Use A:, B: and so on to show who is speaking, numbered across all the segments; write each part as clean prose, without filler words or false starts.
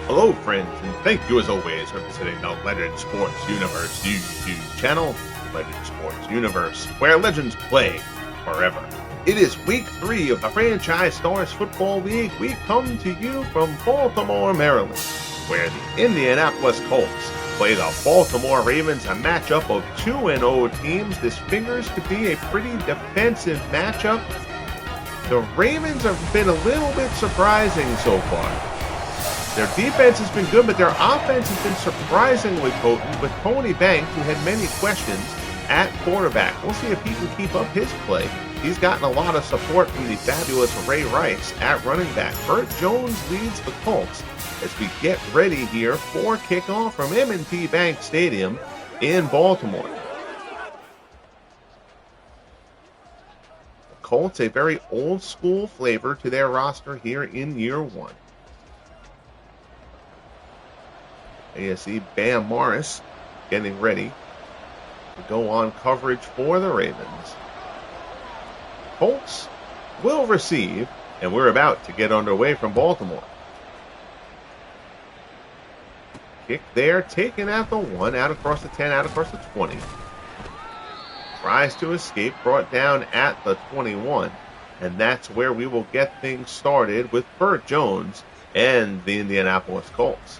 A: Hello, friends, and thank you as always for visiting the Legend Sports Universe YouTube channel, Legend Sports Universe, where legends play forever. It is week 3 of the Franchise Stars Football League. We come to you from Baltimore, Maryland, where the Indianapolis Colts play the Baltimore Ravens, a matchup of 2-0 teams. This figures to be a pretty defensive matchup. The Ravens have been a little bit surprising so far. Their defense has been good, but their offense has been surprisingly potent with Tony Banks, who had many questions at quarterback. We'll see if he can keep up his play. He's gotten a lot of support from the fabulous Ray Rice at running back. Bert Jones leads the Colts as we get ready here for kickoff from M&T Bank Stadium in Baltimore. The Colts, a very old school flavor to their roster here in year 1. ASC Bam Morris getting ready to go on coverage for the Ravens. Colts will receive, and we're about to get underway from Baltimore. Kick there, taken at the 1, out across the 10, out across the 20. Tries to escape, brought down at the 21. And that's where we will get things started with Bert Jones and the Indianapolis Colts.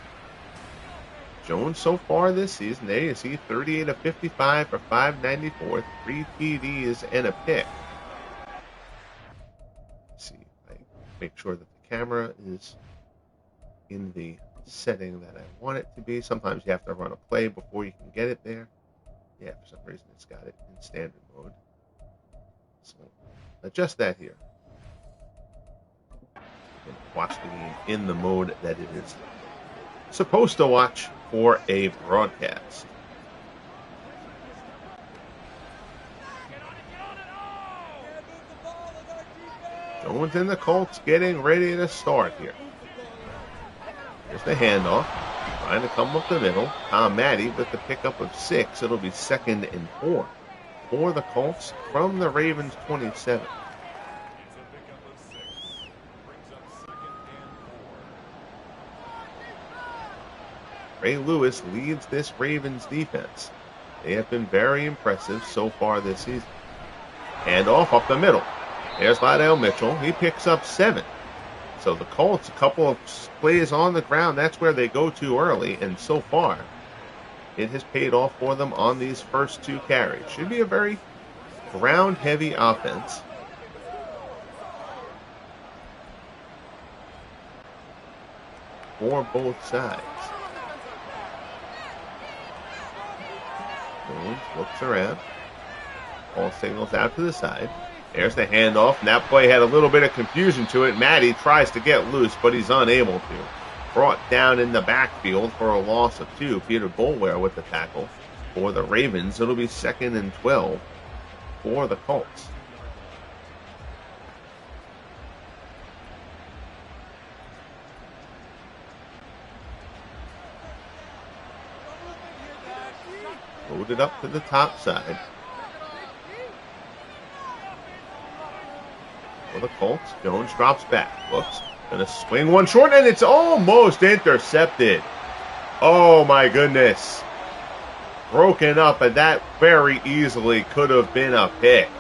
A: Jones so far this season, there you see 38 of 55 for 594, 3 TDs and a pick. Let's see if I make sure that the camera is in the setting that I want it to be. Sometimes you have to run a play before you can get it there. Yeah, for some reason it's got it in standard mode. So adjust that here. You can watch the game in the mode that it is supposed to watch for a broadcast. Jones and the Colts getting ready to start here. Here's the handoff. Trying to come up the middle. Tom Matty with the pickup of 6. It'll be 2nd and 4 for the Colts from the Ravens 27. Ray Lewis leads this Ravens defense. They have been very impressive so far this season. Handoff up the middle. There's Lydell Mitchell. He picks up 7. So the Colts, a couple of plays on the ground, that's where they go to early. And so far, it has paid off for them on these first 2 carries. Should be a very ground-heavy offense. For both sides. Jones looks around. Ball signals out to the side. There's the handoff, and that play had a little bit of confusion to it. Matty tries to get loose, but he's unable to. Brought down in the backfield for a loss of 2. Peter Boulware with the tackle for the Ravens. It'll be 2nd and 12 for the Colts. Loaded up to the top side. For the Colts, Jones drops back. Looks, gonna swing one short, and it's almost intercepted. Oh my goodness. Broken up, and that very easily could have been a pick.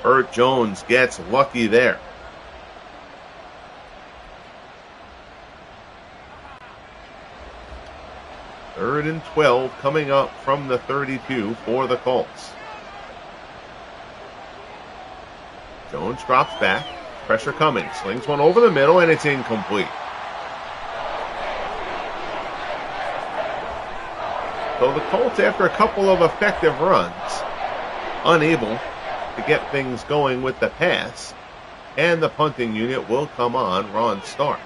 A: Bert Jones gets lucky there. Third and 12 coming up from the 32 for the Colts. Jones drops back. Pressure coming. Slings one over the middle, and it's incomplete. So the Colts, after a couple of effective runs, unable to get things going with the pass, and the punting unit will come on. Ron Stark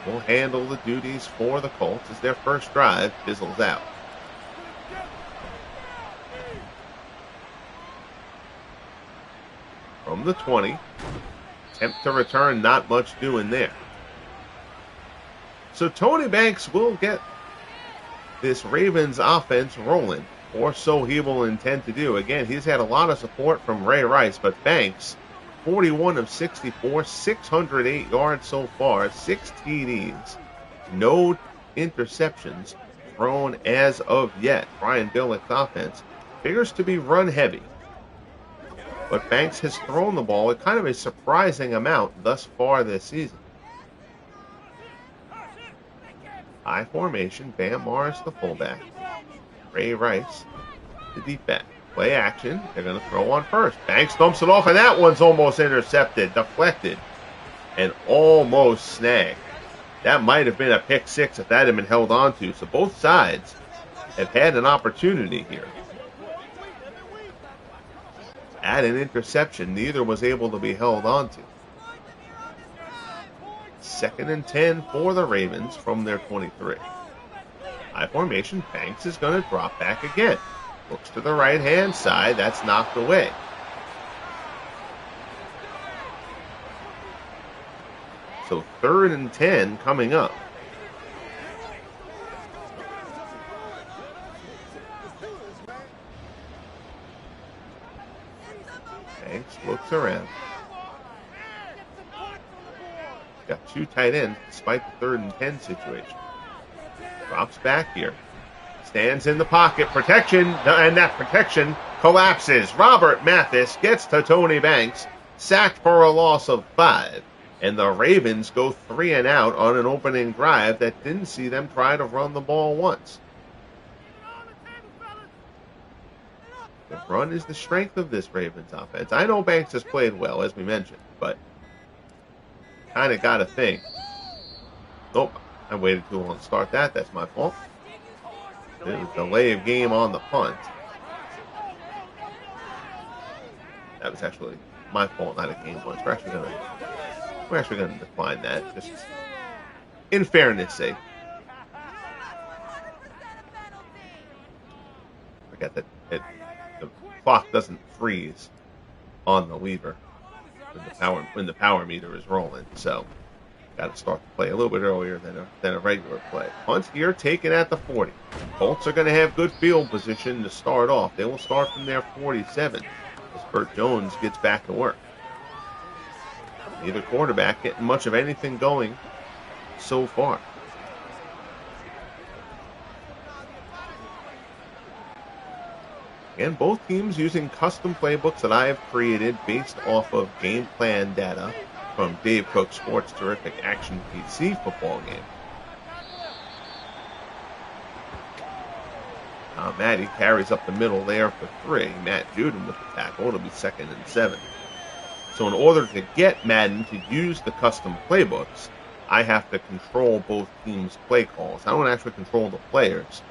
A: will handle the duties for the Colts as their first drive fizzles out. From the 20, attempt to return, not much doing there. So Tony Banks will get this Ravens offense rolling, or so he will intend to do. Again, he's had a lot of support from Ray Rice, but Banks, 41 of 64, 608 yards so far, 6 TDs, No interceptions thrown as of yet. Brian Billick's offense figures to be run heavy. But Banks has thrown the ball at kind of a surprising amount thus far this season. High formation, Bam Morris the fullback. Ray Rice the deep back. Play action. They're going to throw on first. Banks dumps it off, and that one's almost intercepted, deflected, and almost snagged. That might have been a pick six if that had been held on to. So both sides have had an opportunity here. At an interception, neither was able to be held on to. 2nd and 10 for the Ravens from their 23. High formation, Banks is going to drop back again. Looks to the right-hand side. That's knocked away. So 3rd and 10 coming up. Banks looks around. Got 2 tight ends despite the 3rd and 10 situation. Drops back here. Stands in the pocket. Protection, and that protection collapses. Robert Mathis gets to Tony Banks. Sacked for a loss of 5. And the Ravens go 3 and out on an opening drive that didn't see them try to run the ball once. The run is the strength of this Ravens offense. I know Banks has played well, as we mentioned, but kind of got to think. Nope, I waited too long to start that. That's my fault. There was a delay of game on the punt. That was actually my fault, not a game once. We're actually going to decline that, just in fairness' sake. Forget that the clock doesn't freeze on the lever when the power meter is rolling, so got to start the play a little bit earlier than a regular play. Punt here taken at the 40. Colts are going to have good field position to start off. They will start from their 47 as Bert Jones gets back to work. Neither quarterback getting much of anything going so far. And both teams using custom playbooks that I have created based off of game plan data from Dave Cook's Sports Terrific Action PC football game. Matty carries up the middle there for 3. Matt Juden with the tackle. It'll be 2nd and 7. So in order to get Madden to use the custom playbooks, I have to control both teams' play calls. I don't actually control the players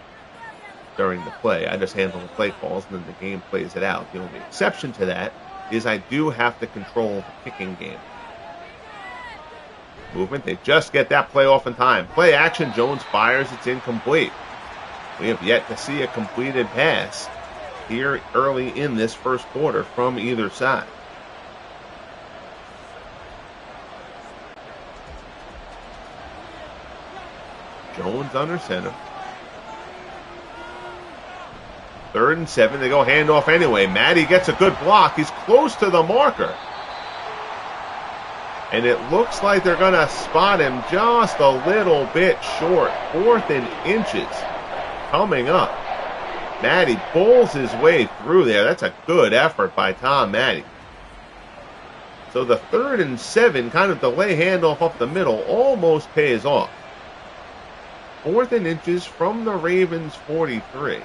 A: during the play. I just handle the play calls, and then the game plays it out. The only exception to that is I do have to control the kicking game. Movement, they just get that play off in time. Play action, Jones fires, it's incomplete. We have yet to see a completed pass here early in this first quarter from either side. Jones under center. 3rd and 7. They go handoff anyway. Matty gets a good block. He's close to the marker. And it looks like they're going to spot him just a little bit short. 4th and inches coming up. Matty bowls his way through there. That's a good effort by Tom Matty. So the 3rd and 7 kind of delay handoff up the middle almost pays off. 4th and inches from the Ravens 43.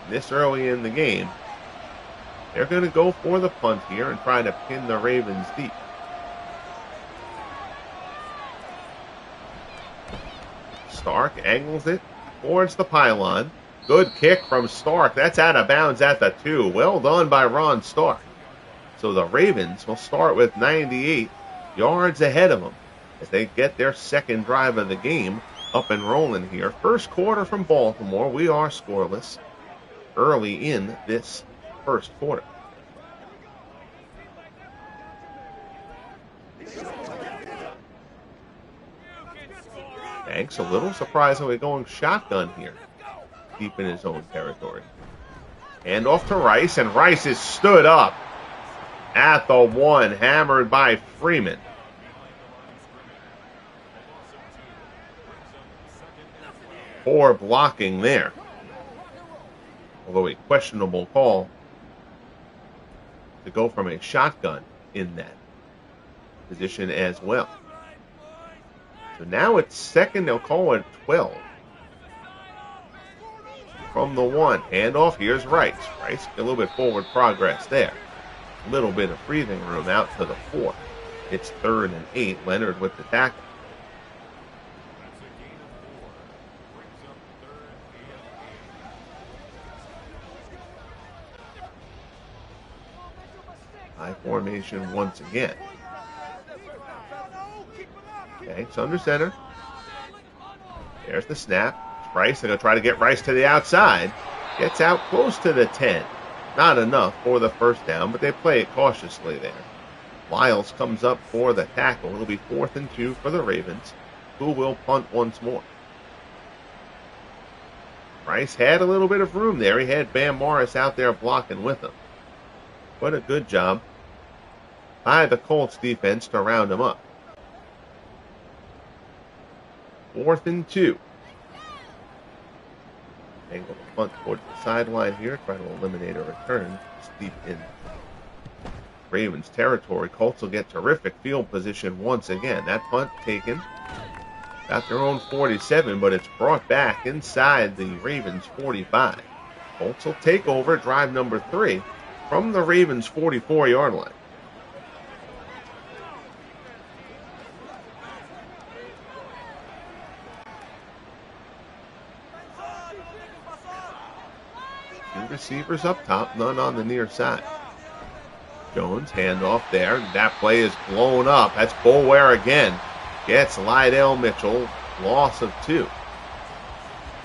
A: This early in the game, they're going to go for the punt here and try to pin the Ravens deep. Stark angles it towards the pylon. Good kick from Stark. That's out of bounds at the 2. Well done by Ron Stark. So the Ravens will start with 98 yards ahead of them as they get their second drive of the game up and rolling here. First quarter from Baltimore. We are scoreless early in this first quarter. Banks a little surprisingly going shotgun here, deep in his own territory. Hand off to Rice, and Rice is stood up at the 1, hammered by Freeman. Poor blocking there. Although a questionable call to go from a shotgun in that position as well. So now it's second. They'll call it 12. From the 1. Handoff. Here's Rice. Rice, a little bit forward progress there. A little bit of breathing room out to the 4. It's 3rd and 8. Leonard with the tackle. High formation once again. Okay, it's under center. There's the snap. It's Rice. They're going to try to get Rice to the outside. Gets out close to the 10. Not enough for the first down, but they play it cautiously there. Lyles comes up for the tackle. It'll be 4th and 2 for the Ravens, who will punt once more. Rice had a little bit of room there. He had Bam Morris out there blocking with him. What a good job by the Colts defense to round him up. 4th and 2. Angle the punt towards the sideline here. Try to eliminate a return. It's deep in Ravens territory. Colts will get terrific field position once again. That punt taken at their own 47, but it's brought back inside the Ravens 45. Colts will take over drive number 3 from the Ravens 44-yard line. Receivers up top, none on the near side. Jones, handoff there. That play is blown up. That's Boulware again. Gets Lydell Mitchell. Loss of 2.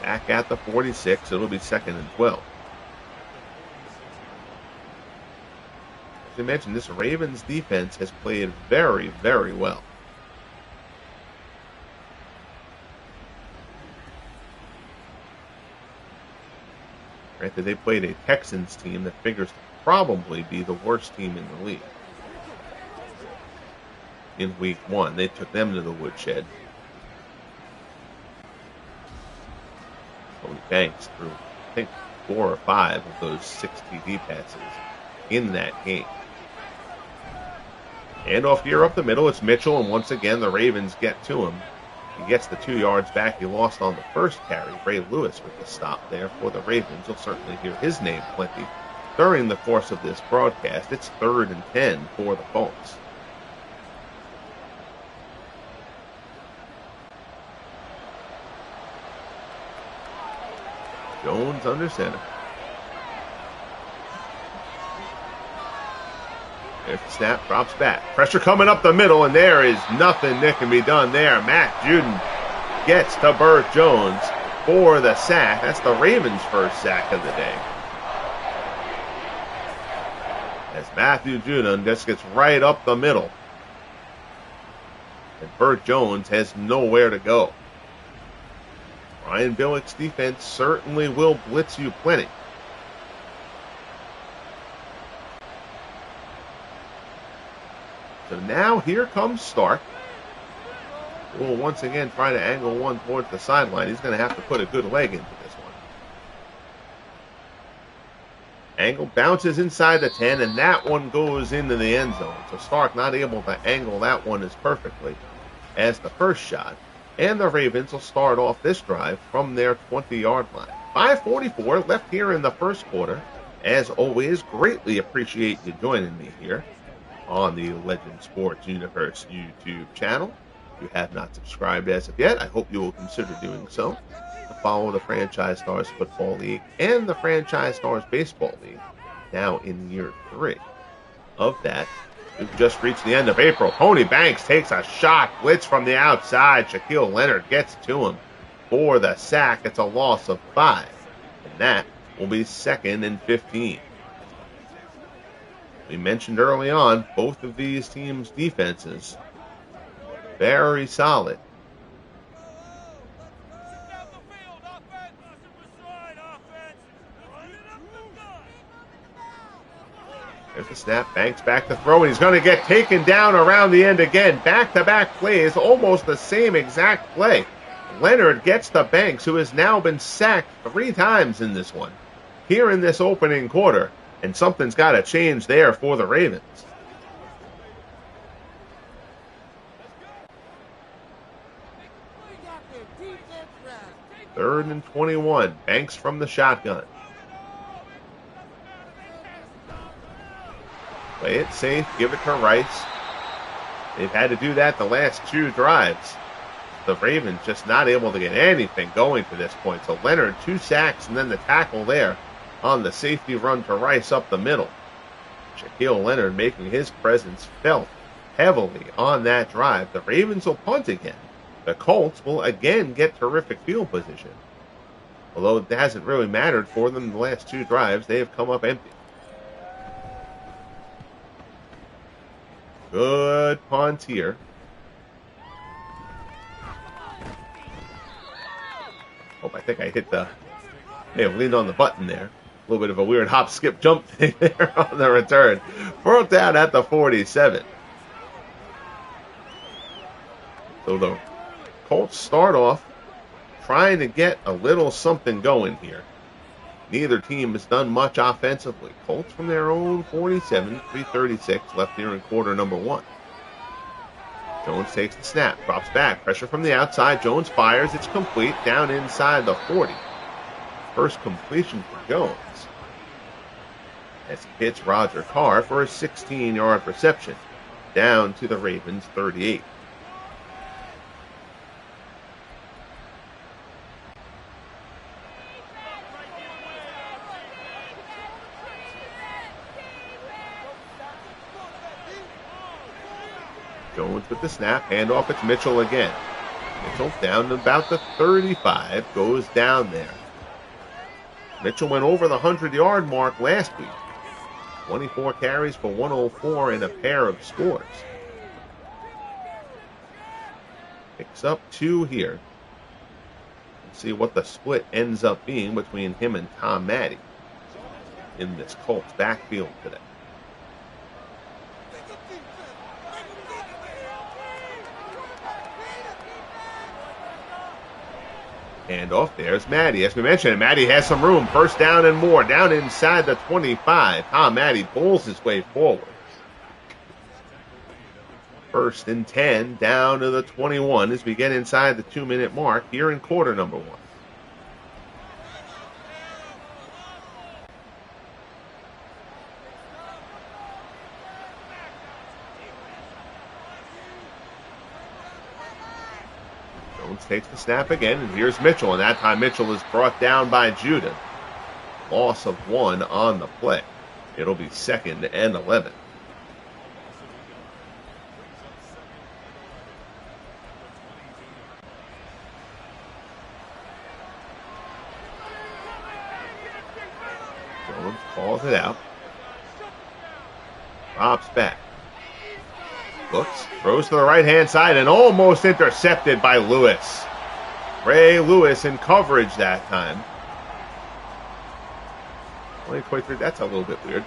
A: Back at the 46. It'll be 2nd and 12. As I mentioned, this Ravens defense has played very, very well. Granted, they played a Texans team that figures to probably be the worst team in the league. In week 1, they took them to the woodshed. Tony Banks threw, I think, 4 or 5 of those 6 TD passes in that game. Handoff here up the middle. It's Mitchell, and once again, the Ravens get to him. He gets the 2 yards back he lost on the first carry. Ray Lewis with the stop there for the Ravens. You'll certainly hear his name plenty during the course of this broadcast. It's 3rd and 10 for the Colts. Jones under center. There's the snap, drops back. Pressure coming up the middle, and there is nothing that can be done there. Matt Juden gets to Bert Jones for the sack. That's the Ravens' first sack of the day. As Matthew Juden just gets right up the middle. And Bert Jones has nowhere to go. Ryan Billick's defense certainly will blitz you plenty. So now here comes Stark. Who will once again try to angle one towards the sideline. He's going to have to put a good leg into this one. Angle bounces inside the 10, and that one goes into the end zone. So Stark not able to angle that one as perfectly as the first shot. And the Ravens will start off this drive from their 20-yard line. 5:44 left here in the first quarter. As always, greatly appreciate you joining me here on the Legend Sports Universe YouTube channel. If you have not subscribed as of yet, I hope you will consider doing so to follow the Franchise Stars Football League and the Franchise Stars Baseball League, now in year 3 of that. We've just reached the end of April. Tony Banks takes a shot, blitz from the outside. Shaquille Leonard gets to him for the sack. It's a loss of 5, and that will be 2nd and 15. We mentioned early on, both of these teams' defenses, very solid. There's the snap, Banks back to throw, and he's going to get taken down around the end again. Back-to-back plays, almost the same exact play Leonard gets to Banks, who has now been sacked 3 times in this one, here in this opening quarter, and something's got to change there for the Ravens. Third and 21. Banks from the shotgun. Play it safe. Give it to Rice. They've had to do that the last 2 drives. The Ravens just not able to get anything going to this point. So Leonard, 2 sacks, and then the tackle there on the safety run to Rice up the middle. Shaquille Leonard making his presence felt heavily on that drive. The Ravens will punt again. The Colts will again get terrific field position. Although it hasn't really mattered for them the last 2 drives, they have come up empty. Good punt here. Oh, I think I may have leaned on the button there. A little bit of a weird hop, skip, jump thing there on the return. Fourth down at the 47. So the Colts start off trying to get a little something going here. Neither team has done much offensively. Colts from their own 47, 3:36 left here in quarter number 1. Jones takes the snap, drops back, pressure from the outside. Jones fires, it's complete, down inside the 40. First completion for Jones, as he hits Roger Carr for a 16-yard reception, down to the Ravens 38. Jones with the snap, handoff, it's Mitchell again. Mitchell down to about the 35, goes down there. Mitchell went over the 100-yard mark last week. 24 carries for 104 and a pair of scores. Picks up 2 here. Let's see what the split ends up being between him and Tom Matte in this Colts backfield today. And off there's Matte. As we mentioned, Matte has some room. First down and more. Down inside the 25. Tom Matte pulls his way forward. First and 10 down to the 21 as we get inside the 2-minute mark here in quarter number 1. Takes the snap again, and here's Mitchell, and that time Mitchell is brought down by Judah. Loss of 1 on the play. It'll be 2nd and 11. Jones calls it out. Drops back. Looks, throws to the right-hand side, and almost intercepted by Lewis. Ray Lewis in coverage that time. 2023, that's a little bit weird.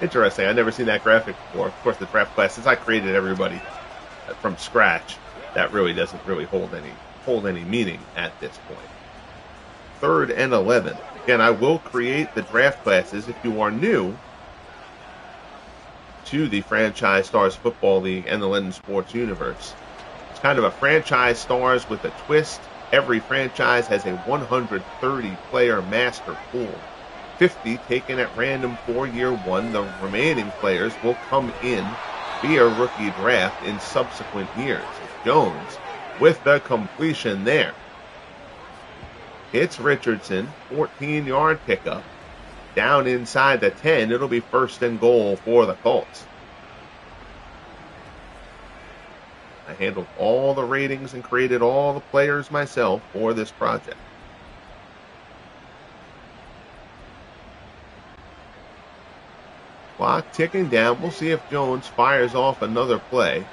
A: Interesting, I've never seen that graphic before. Of course, the draft class, since I created everybody from scratch, that really doesn't really hold any meaning at this point. 3rd and 11. Again, I will create the draft classes if you are new to the Franchise Stars Football League and the Legend Sports Universe. It's kind of a Franchise Stars with a twist. Every franchise has a 130-player master pool. 50 taken at random for year 1. The remaining players will come in via rookie draft in subsequent years. Jones with the completion there. It's Richardson, 14-yard pickup. Down inside the 10, it'll be 1st and goal for the Colts. I handled all the ratings and created all the players myself for this project. Clock ticking down. We'll see if Jones fires off another play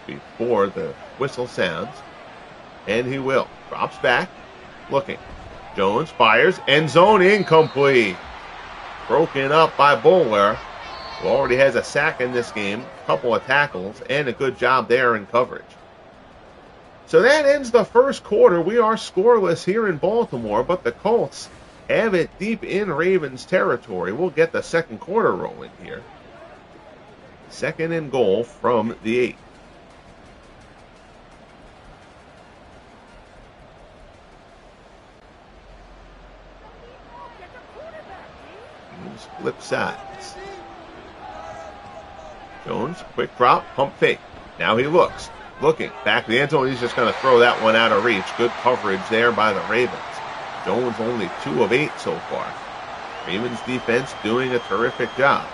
A: before the whistle sounds. And he will. Drops back, looking. Jones fires, end zone incomplete. Broken up by Bowler, who already has a sack in this game, a couple of tackles, and a good job there in coverage. So that ends the first quarter. We are scoreless here in Baltimore, but the Colts have it deep in Ravens territory. We'll get the second quarter rolling here. Second and goal from the 8. Flip sides. Jones, quick drop, pump fake. Now he looks. Looking. Back to the end zone. He's just going to throw that one out of reach. Good coverage there by the Ravens. Jones only 2 of 8 so far. Ravens defense doing a terrific job.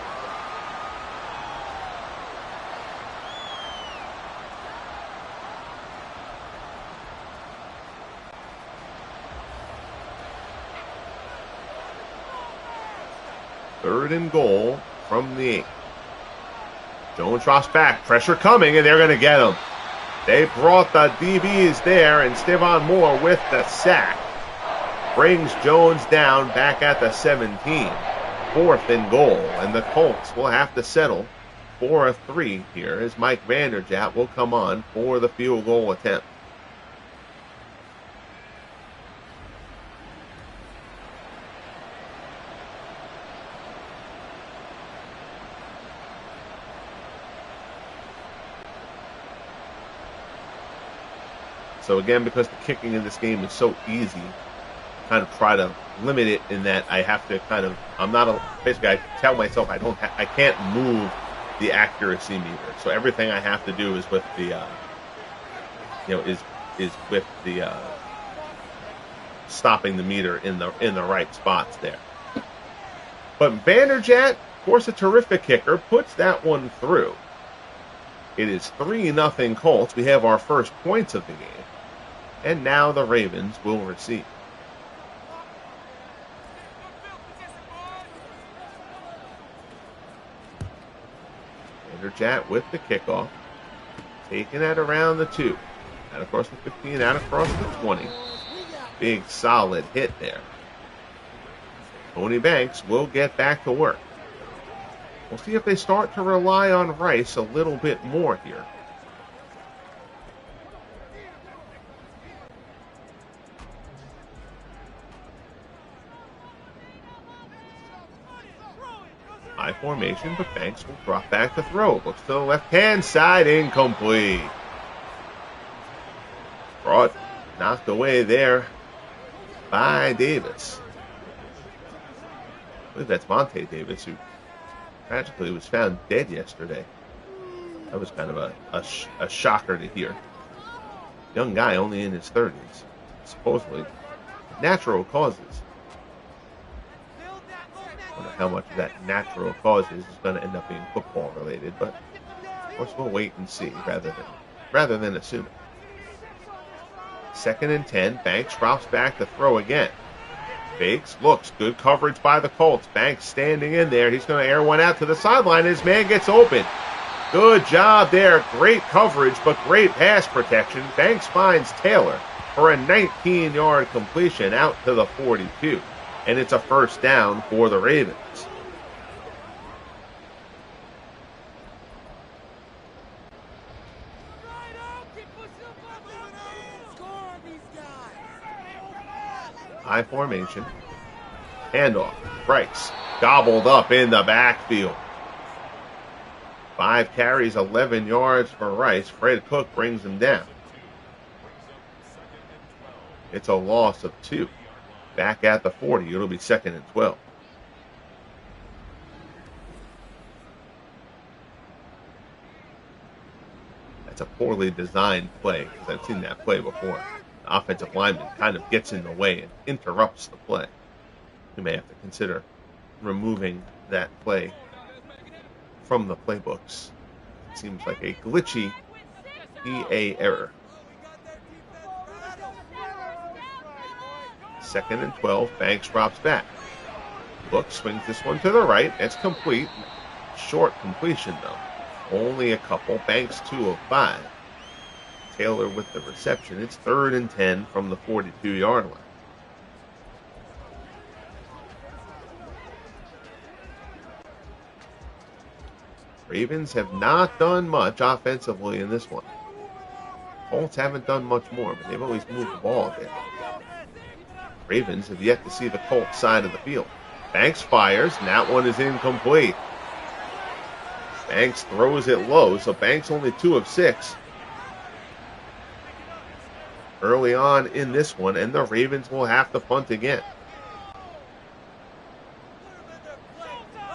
A: Third and goal from the 8. Jones drops back. Pressure coming, and they're going to get him. They brought the DBs there, and Stevan Moore with the sack brings Jones down back at the 17. Fourth and goal, and the Colts will have to settle for a 3 here as Mike Vanderjagt will come on for the field goal attempt. So again, because the kicking in this game is so easy, kind of try to limit it in that I have to basically I tell myself I can't move the accuracy meter. So everything I have to do is with the, is with the stopping the meter in the right spots there. But Vanderjagt, of course, a terrific kicker, puts that one through. It is 3-0 Colts. We have our first points of the game. And now the Ravens will receive. Vanderjagt with the kickoff. Taken at around the 2. Out across the 15, out across the 20. Big solid hit there. Tony Banks will get back to work. We'll see if they start to rely on Rice a little bit more here. High formation, but Banks will drop back to throw. Looks to the left-hand side, incomplete. Brought, knocked away there by Davis. I believe that's Monte Davis, who tragically was found dead yesterday. That was kind of a shocker to hear. Young guy, only in his 30s. Supposedly natural causes. I don't know how much of that natural causes is going to end up being football related, but of course we'll wait and see rather than assume. Second and 10. Banks drops back to throw again. Fakes, looks, good coverage by the Colts. Banks standing in there. He's going to air one out to the sideline. His man gets open. Good job there. Great coverage, but great pass protection. Banks finds Taylor for a 19-yard completion out to the 42. And it's a first down for the Ravens. High formation. Handoff. Rice. Gobbled up in the backfield. 5 carries, 11 yards for Rice. Fred Cook brings him down. It's a loss of 2. Back at the 40. It'll be second and 12. That's a poorly designed play, because I've seen that play before. The offensive lineman kind of gets in the way and interrupts the play. We may have to consider removing that play from the playbooks. It seems like a glitchy EA error. Second and 12. Banks drops back. Looks, swings this one to the right. It's complete. Short completion, though. Only a couple. Banks 2 of 5. Taylor with the reception. It's third and 10 from the 42-yard line. Ravens have not done much offensively in this one. Colts haven't done much more, but they've always moved the ball a bit. Ravens have yet to see the Colts side of the field. Banks fires, and that one is incomplete. Banks throws it low, so Banks only 2 of 6 early on in this one, and the Ravens will have to punt again.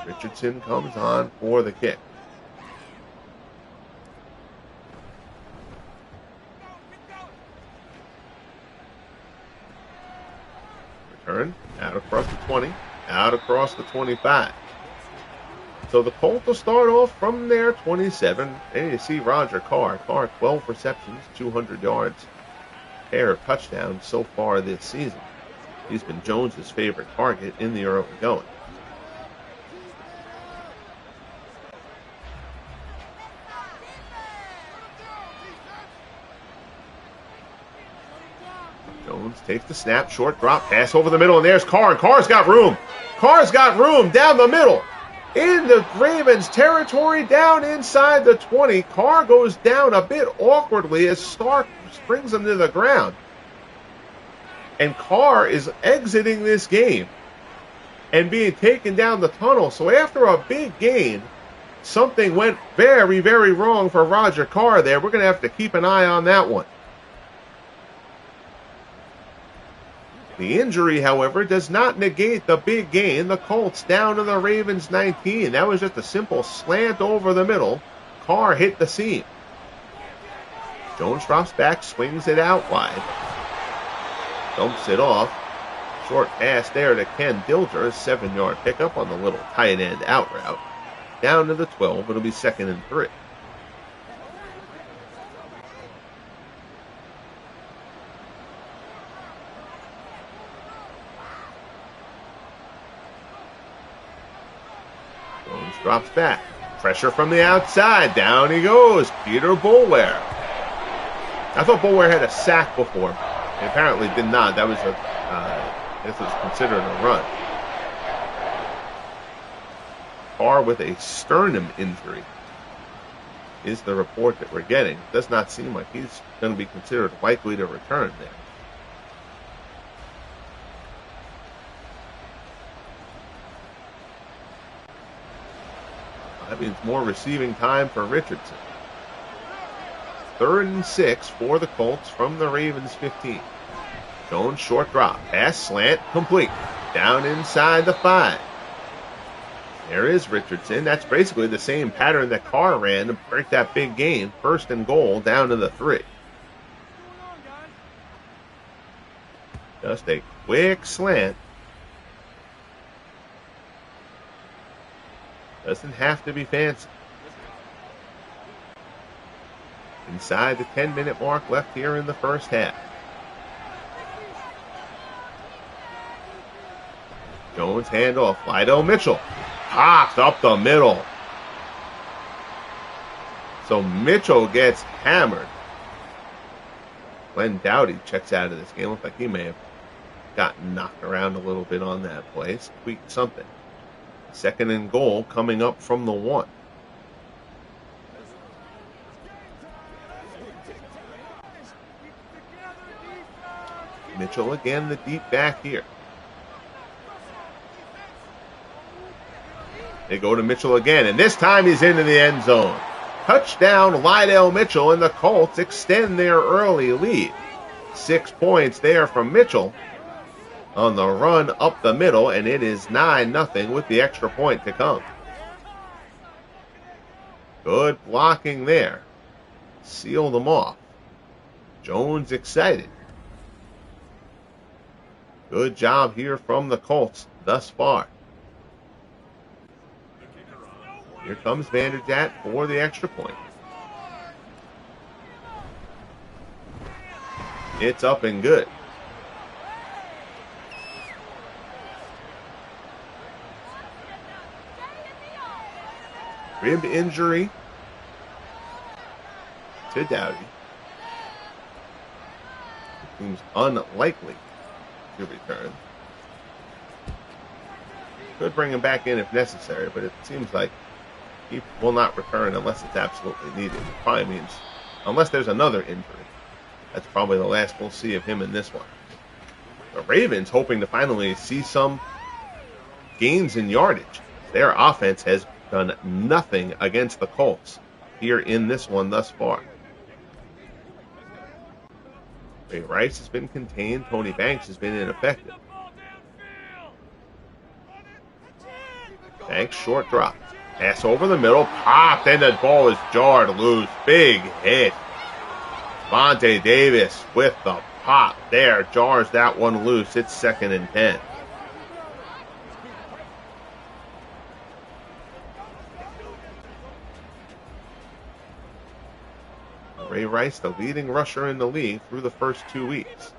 A: Richardson comes on for the kick. Return out across the 20, out across the 25. So the Colts will start off from their 27. And you see Roger Carr. Carr, 12 receptions, 200 yards, pair of touchdowns so far this season. He's been Jones's favorite target in the early going. Jones takes the snap, short drop, pass over the middle, and there's Carr. And Carr's got room. Carr's got room down the middle. In the Ravens territory, down inside the 20. Carr goes down a bit awkwardly as Stark springs him to the ground. And Carr is exiting this game and being taken down the tunnel. So after a big gain, something went very, very wrong for Roger Carr there. We're going to have to keep an eye on that one. The injury, however, does not negate the big gain. The Colts down to the Ravens 19. That was just a simple slant over the middle. Carr hit the seam. Jones drops back, swings it out wide. Dumps it off. Short pass there to Ken Dilger. A 7-yard pickup on the little tight end out route. Down to the 12. It'll be 2nd and 3. Jones drops back. Pressure from the outside. Down he goes. Peter Boulware. I thought Boulware had a sack before. He apparently did not. That was this was considered a run. Carr with a sternum injury is the report that we're getting. It does not seem like he's going to be considered likely to return there. That means more receiving time for Richardson. 3rd and 6 for the Colts from the Ravens 15. Jones short drop. Pass slant complete. Down inside the 5. There is Richardson. That's basically the same pattern that Carr ran to break that big gain. 1st and goal down to the 3. Just a quick slant. Doesn't have to be fancy. Inside the 10-minute mark left here in the first half. Jones handoff. Lydell Mitchell popped up the middle. So Mitchell gets hammered. Glenn Dowdy checks out of this game. Looks like he may have gotten knocked around a little bit on that play. Tweaked something. 2nd and goal coming up from the 1. Mitchell again, the deep back here. They go to Mitchell again, and this time he's into the end zone. Touchdown, Lydell Mitchell, and the Colts extend their early lead. 6 points there from Mitchell on the run up the middle, and it is 9-0 with the extra point to come. Good blocking there. Seal them off. Jones excited. Good job here from the Colts thus far. Here comes Vanderjagt for the extra point. It's up and good. Rib injury to Dowdy. Seems unlikely to return. Could bring him back in if necessary, but it seems like he will not return unless it's absolutely needed. It probably means unless there's another injury. That's probably the last we'll see of him in this one. The Ravens hoping to finally see some gains in yardage. Their offense has done nothing against the Colts here in this one thus far. Ray Rice has been contained. Tony Banks has been ineffective. Banks short drop. Pass over the middle. Popped, and the ball is jarred loose. Big hit. Vontae Davis with the pop there. Jars that one loose. It's 2nd and 10. Ray Rice, the leading rusher in the league through the first 2 weeks.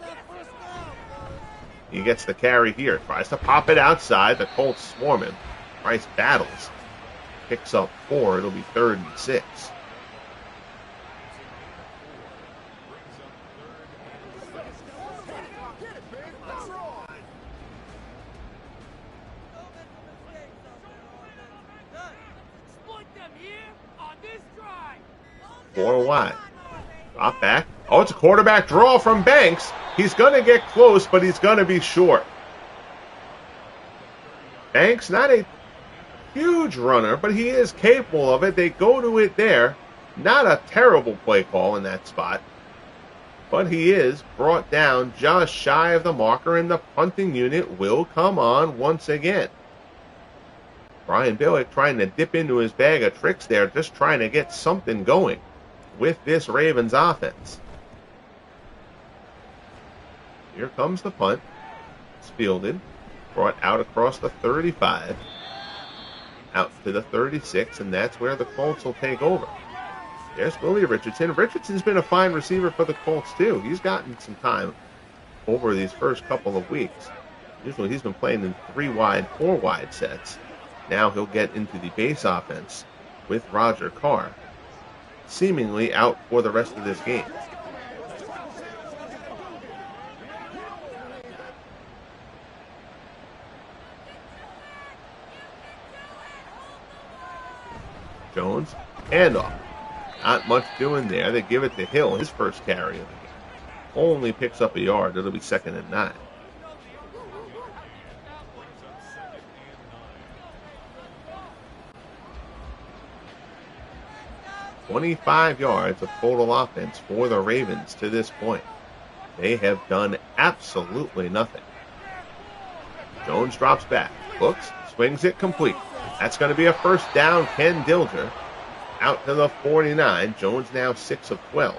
A: He gets the carry here. Tries to pop it outside. The Colts swarm him. Rice battles. Picks up 4. It'll be 3rd and 6. Four wide. Drop back. Oh, it's a quarterback draw from Banks. He's going to get close, but he's going to be short. Banks, not a huge runner, but he is capable of it. They go to it there. Not a terrible play call in that spot. But he is brought down just shy of the marker, and the punting unit will come on once again. Brian Billick trying to dip into his bag of tricks there, just trying to get something going with this Ravens offense. Here comes the punt. It's fielded. Brought out across the 35. Out to the 36, and that's where the Colts will take over. There's Willie Richardson. Richardson's been a fine receiver for the Colts, too. He's gotten some time over these first couple of weeks. Usually he's been playing in 3 wide, 4 wide sets. Now he'll get into the base offense with Roger Carr, seemingly out for the rest of this game. Jones, handoff. Not much doing there. They give it to Hill, his first carry of the game. Only picks up a yard. It'll be 2nd and 9. "25 yards of total offense for the Ravens to this point. They have done absolutely nothing. Jones drops back, looks, swings it complete. That's going to be a first down. Ken Dilger out to the 49. Jones now 6 of 12.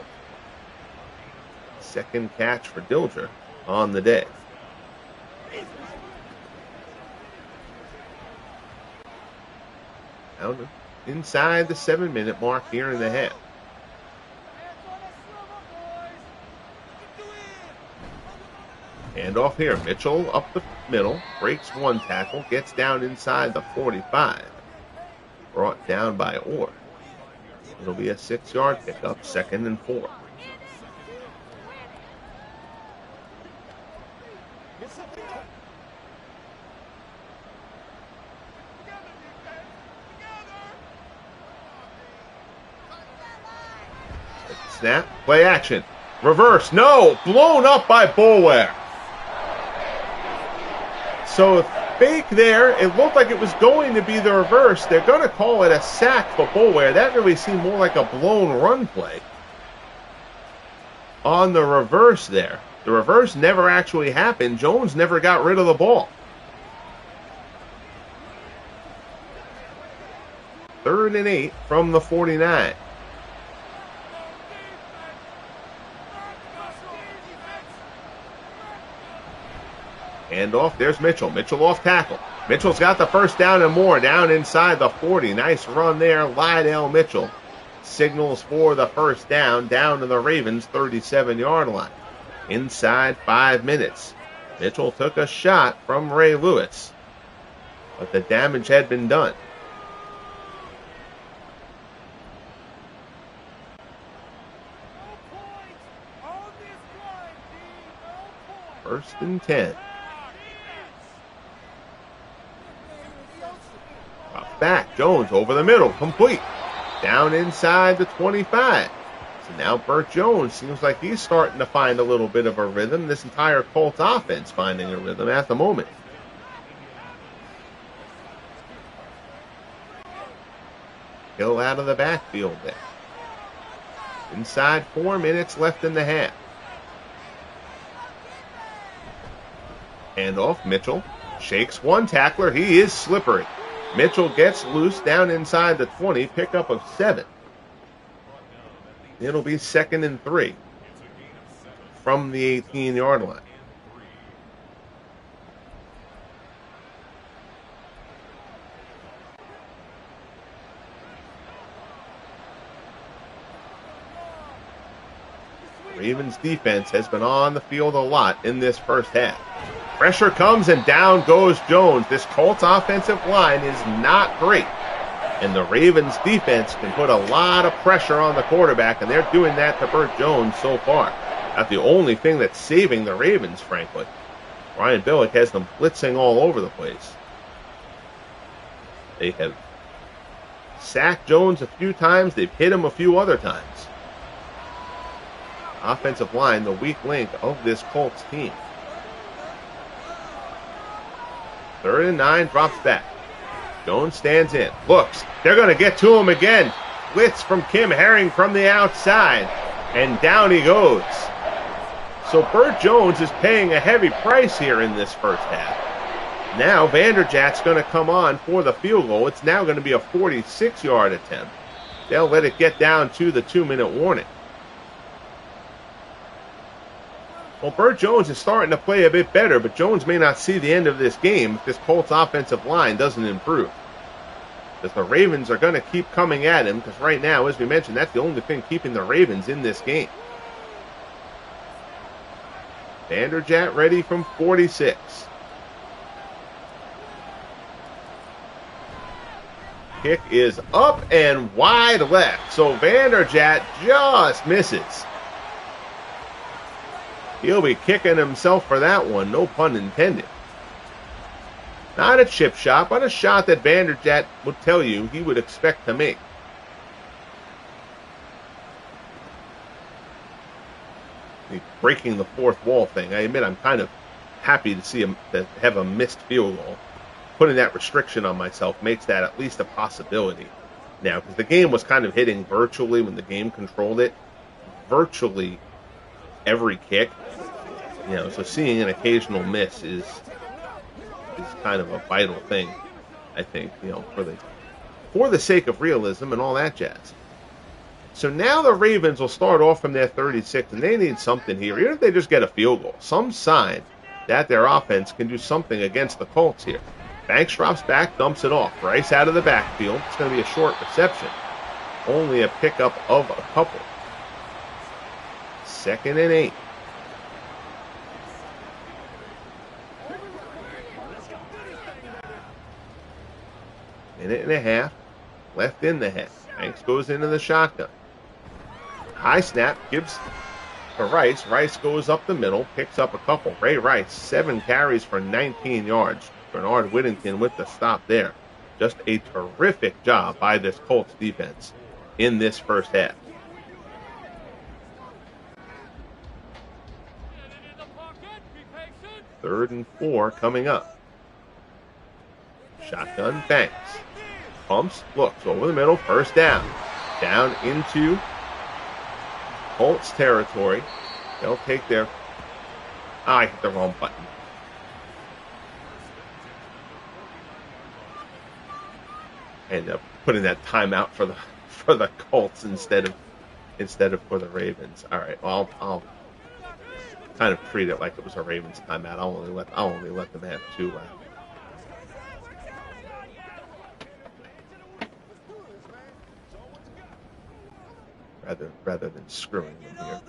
A: Second catch for Dilger on the day. Down inside the 7-minute mark here in the half. Handoff here. Mitchell up the middle. Breaks one tackle. Gets down inside the 45. Brought down by Orr. It'll be a 6-yard pickup. 2nd and 4. Snap. Play action. Reverse. No. Blown up by Boulware. So fake there. It looked like it was going to be the reverse. They're going to call it a sack for Boulware. That really seemed more like a blown run play on the reverse there. The reverse never actually happened. Jones never got rid of the ball. 3rd and 8 from the 49. Handoff. There's Mitchell. Mitchell off tackle. Mitchell's got the first down and more. Down inside the 40. Nice run there. Lydell Mitchell signals for the first down. Down to the Ravens' 37-yard line. Inside 5 minutes. Mitchell took a shot from Ray Lewis, but the damage had been done. First and 10. Back. Jones over the middle. Complete. Down inside the 25. So now Bert Jones seems like he's starting to find a little bit of a rhythm. This entire Colts offense finding a rhythm at the moment. Hill out of the backfield there. Inside 4 minutes left in the half. Handoff, Mitchell shakes one tackler. He is slippery. Mitchell gets loose down inside the 20, pickup of 7. It'll be 2nd and 3 from the 18-yard line. Ravens defense has been on the field a lot in this first half. Pressure comes and down goes Jones. This Colts offensive line is not great. And the Ravens defense can put a lot of pressure on the quarterback, and they're doing that to Bert Jones so far. Not the only thing that's saving the Ravens, frankly. Ryan Billick has them blitzing all over the place. They have sacked Jones a few times. They've hit him a few other times. Offensive line, the weak link of this Colts team. 3rd and 9, drops back. Jones stands in, looks. They're going to get to him again. Blitz from Kim Herring from the outside. And down he goes. So Bert Jones is paying a heavy price here in this first half. Now Vanderjagt's going to come on for the field goal. It's now going to be a 46-yard attempt. They'll let it get down to the 2-minute warning. Well, Bert Jones is starting to play a bit better, but Jones may not see the end of this game if this Colts offensive line doesn't improve. Because the Ravens are going to keep coming at him, because right now, as we mentioned, that's the only thing keeping the Ravens in this game. Vanderjagt ready from 46. Kick is up and wide left, so Vanderjagt just misses. He'll be kicking himself for that one, no pun intended. Not a chip shot, but a shot that Vanderjagt would tell you he would expect to make. The breaking the fourth wall thing, I admit I'm kind of happy to see him to have a missed field goal. Putting that restriction on myself makes that at least a possibility. Now, because the game was kind of hitting virtually when the game controlled it. Virtually every kick, so seeing an occasional miss is kind of a vital thing, I think, for the sake of realism and all that jazz. So now the Ravens will start off from their 36, and they need something here, even if they just get a field goal, some sign that their offense can do something against the Colts here. Banks drops back, dumps it off. Rice out of the backfield. It's going to be a short reception. Only a pickup of a couple. 2nd and 8. Minute and a half left in the half. Banks goes into the shotgun. High snap gives to Rice. Rice goes up the middle, picks up a couple. Ray Rice, 7 carries for 19 yards. Bernard Whittington with the stop there. Just a terrific job by this Colts defense in this first half. Third and 4 coming up. Shotgun, Banks. Pumps, looks over the middle, first down. Down into Colts territory. They'll take their... I hit the wrong button. End up putting that timeout for the Colts instead of for the Ravens. All right, well, I'll kind of treat it like it was a Ravens timeout. I'll only let them have 2 left. Rather than screwing them here.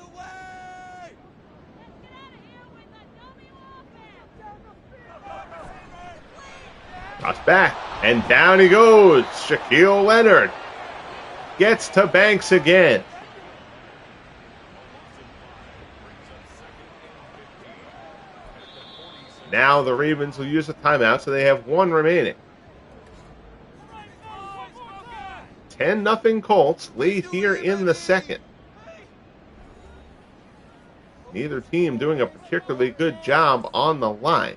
A: Cross back, and down he goes. Shaquille Leonard gets to Banks again. Now the Ravens will use a timeout, so they have 1 remaining. 10-0 Colts late here in the second. Neither team doing a particularly good job on the line.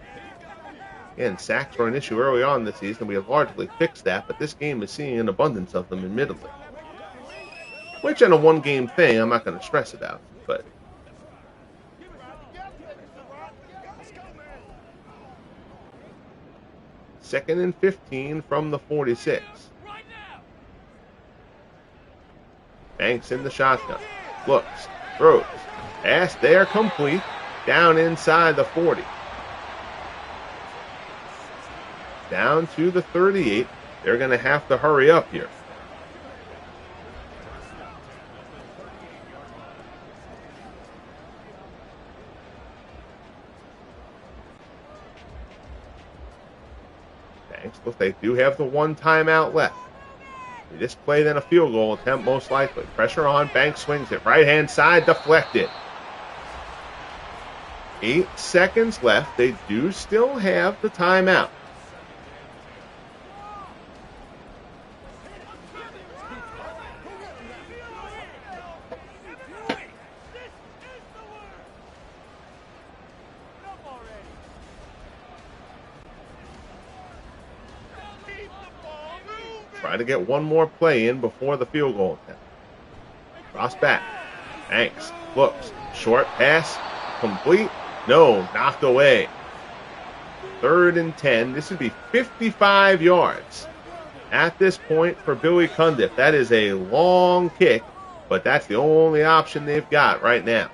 A: Again, sacks were an issue early on this season. We have largely fixed that, but this game is seeing an abundance of them, admittedly. Which, in a one-game thing, I'm not going to stress about. But 2nd and 15 from the 46. Banks in the shotgun. Looks. Throws. Pass there, complete. Down inside the 40. Down to the 38. They're going to have to hurry up here. Banks, look, they do have the one timeout left. This play, then a field goal attempt, most likely. Pressure on. Banks swings it. Right-hand side, deflected. 8 seconds left. They do still have the timeout. Try to get one more play in before the field goal attempt. Cross back. Banks looks. Short pass. Complete. No. Knocked away. 3rd and 10. This would be 55 yards at this point for Billy Cundiff. That is a long kick, but that's the only option they've got right now.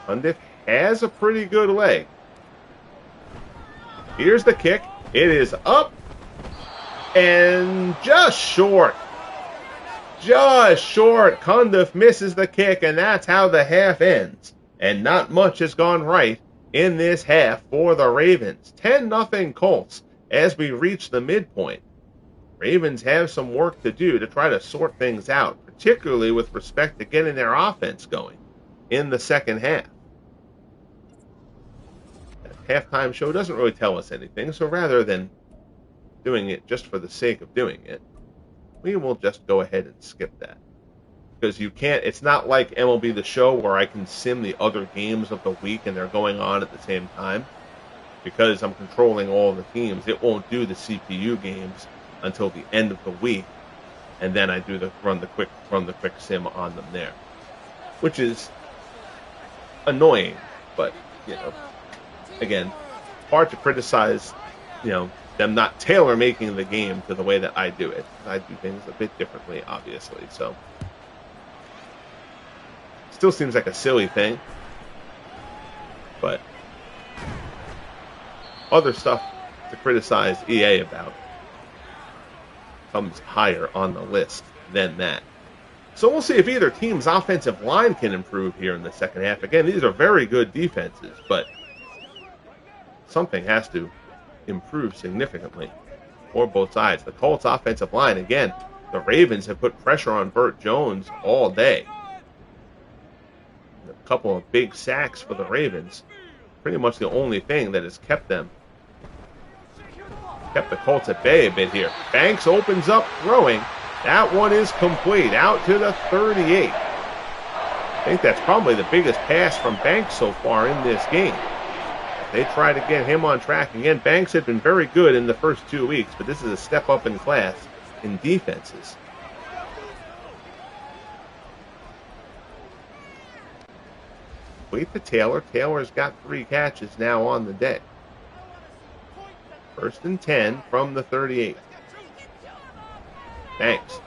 A: Cundiff has a pretty good leg. Here's the kick. It is up and just short. Just short. Cundiff misses the kick, and that's how the half ends. And not much has gone right in this half for the Ravens. 10-0 Colts as we reach the midpoint. Ravens have some work to do to try to sort things out, particularly with respect to getting their offense going in the second half. Halftime show doesn't really tell us anything, so rather than doing it just for the sake of doing it, we will just go ahead and skip that. Because you can't, it's not like MLB The Show where I can sim the other games of the week and they're going on at the same time. Because I'm controlling all the teams, it won't do the CPU games until the end of the week, and then I do run the quick sim on them there. Which is annoying, but again, hard to criticize, them not tailor-making the game to the way that I do it. I do things a bit differently, obviously, so. Still seems like a silly thing, but other stuff to criticize EA about comes higher on the list than that. So we'll see if either team's offensive line can improve here in the second half. Again, these are very good defenses, but something has to improve significantly for both sides. The Colts offensive line, again, the Ravens have put pressure on Bert Jones all day. A couple of big sacks for the Ravens. Pretty much the only thing that has kept the Colts at bay a bit here. Banks opens up throwing. That one is complete. Out to the 38. I think that's probably the biggest pass from Banks so far in this game. They try to get him on track. Again, Banks had been very good in the first 2 weeks, but this is a step up in class in defenses. Wait to Taylor. Taylor's got 3 catches now on the day. 1st and 10 from the 38. Banks.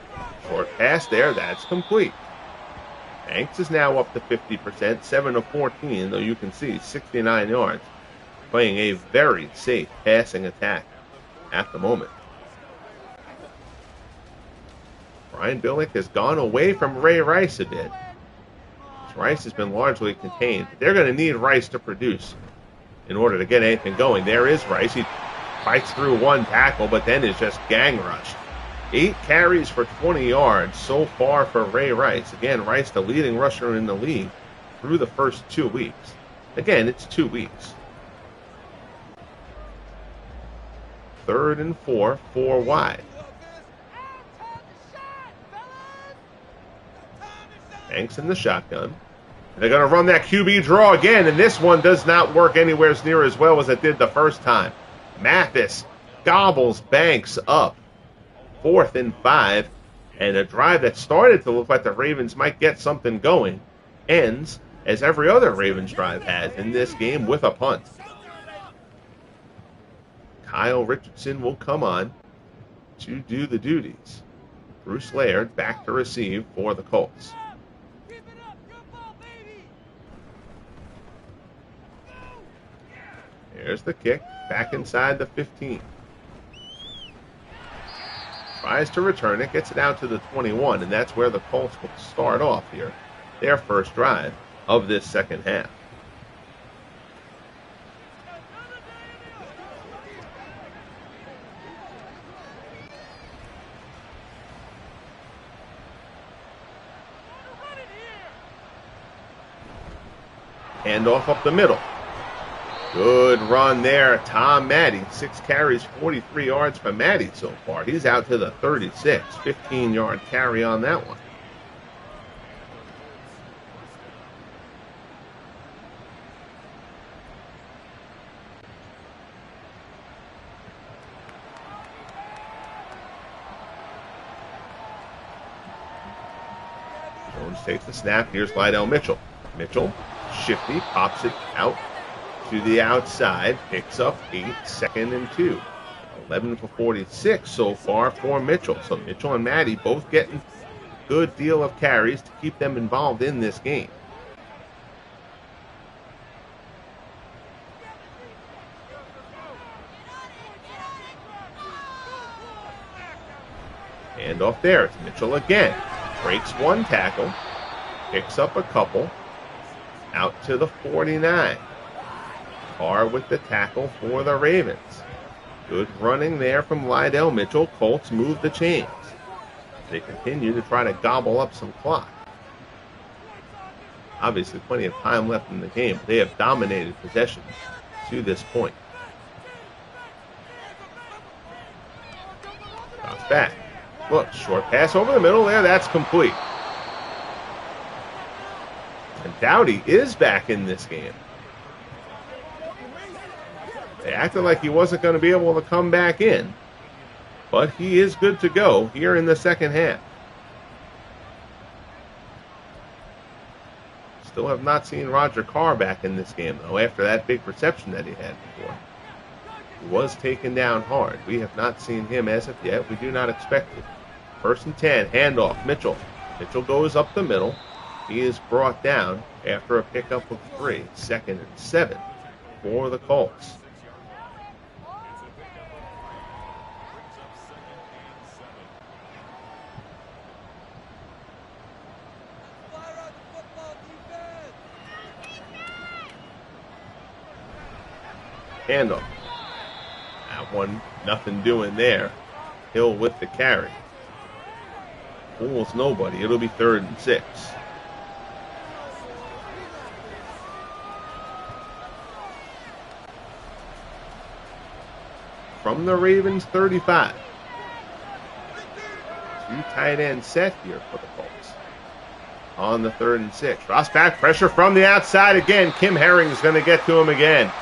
A: Short pass there. That's complete. Banks is now up to 50%, 7 of 14, though you can see 69 yards. Playing a very safe passing attack at the moment. Brian Billick has gone away from Ray Rice a bit. Rice has been largely contained. They're going to need Rice to produce in order to get anything going. There is Rice. He fights through one tackle, but then is just gang rushed. 8 carries for 20 yards so far for Ray Rice. Again, Rice, the leading rusher in the league through the first 2 weeks. Again, it's 2 weeks. 3rd and 4 wide. Banks in the shotgun. They're going to run that QB draw again, and this one does not work anywhere near as well as it did the first time. Mathis gobbles Banks up. 4th and 5, and a drive that started to look like the Ravens might get something going ends, as every other Ravens drive has in this game, with a punt. Kyle Richardson will come on to do the duties. Bruce Laird back to receive for the Colts. There's the kick, back inside the 15. Tries to return it, gets it out to the 21, and that's where the Colts will start off here, their first drive of this second half. Handoff up the middle. Good run there, Tom Matte. 6 carries, 43 yards for Matte so far. He's out to the 36, 15-yard carry on that one. Jones takes the snap. Here's Lydell Mitchell. Mitchell, shifty, pops it out to the outside, picks up 8, 2nd and 2. 11 for 46 so far for Mitchell. So Mitchell and Matte both getting a good deal of carries to keep them involved in this game. Hand off there. It's Mitchell again. Breaks one tackle, picks up a couple, out to the 49. Carr with the tackle for the Ravens. Good running there from Lydell Mitchell. Colts move the chains. They continue to try to gobble up some clock. Obviously, plenty of time left in the game. They have dominated possession to this point. Drops back. Look, short pass over the middle there. That's complete. And Dowdy is back in this game. They acted like he wasn't going to be able to come back in, but he is good to go here in the second half. Still have not seen Roger Carr back in this game, though, after that big reception that he had before. He was taken down hard. We have not seen him as of yet. We do not expect it. 1st and 10, handoff, Mitchell. Mitchell goes up the middle. He is brought down after a pickup of 3, 2nd and 7 for the Colts. Handoff. That one, nothing doing there. Hill with the carry. Fools nobody. It'll be 3rd and 6. From the Ravens 35. 2 tight end set here for the Colts. On the 3rd and 6. Ross back, pressure from the outside again. Kim Herring is going to get to him again.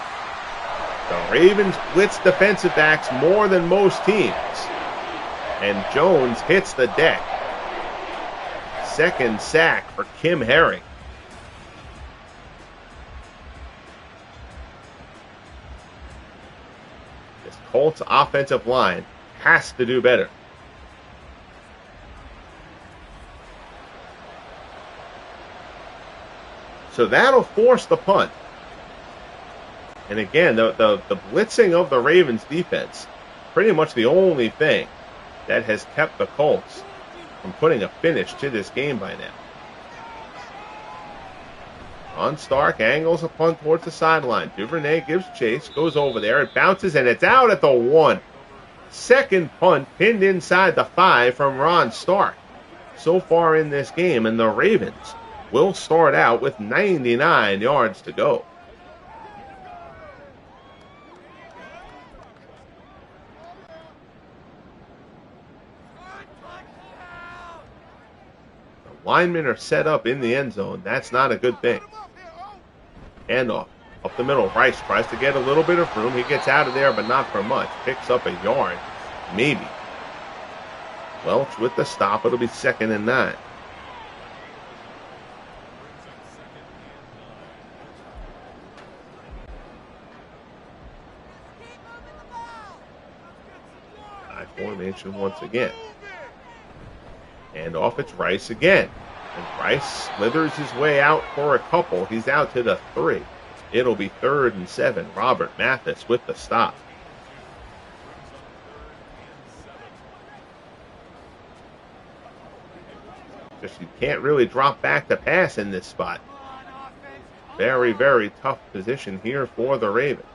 A: The Ravens blitz defensive backs more than most teams. And Jones hits the deck. 2nd sack for Kim Herring. This Colts offensive line has to do better. So that'll force the punt. And again, the blitzing of the Ravens defense, pretty much the only thing that has kept the Colts from putting a finish to this game by now. On Stark, angles a punt towards the sideline. Duvernay gives chase, goes over there. It bounces, and it's out at the 1. 2nd punt pinned inside the 5 from Ron Stark so far in this game, and the Ravens will start out with 99 yards to go. linemen are set up in the end zone, that's not a good thing. Handoff. Up the middle, Rice tries to get a little bit of room. He gets out of there, but not for much. Picks up a yard, maybe. Welch with the stop. It'll be 2nd and 9. High formation once again. And off it's Rice again. And Rice slithers his way out for a couple. He's out to the 3. It'll be 3rd and 7. Robert Mathis with the stop. Just you can't really drop back to pass in this spot. Very, very tough position here for the Ravens.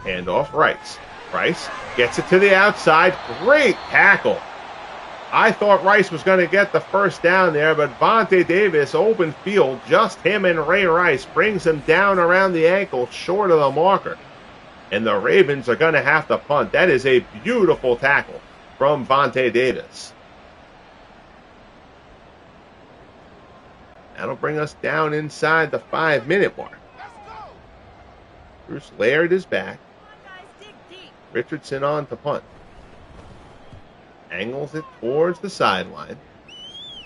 A: Hand off Rice. Rice gets it to the outside. Great tackle. I thought Rice was going to get the first down there, but Vontae Davis, open field, just him and Ray Rice, brings him down around the ankle, short of the marker. And the Ravens are going to have to punt. That is a beautiful tackle from Vontae Davis. That'll bring us down inside the 5-minute mark. Bruce Laird is back. Richardson on to punt. Angles it towards the sideline.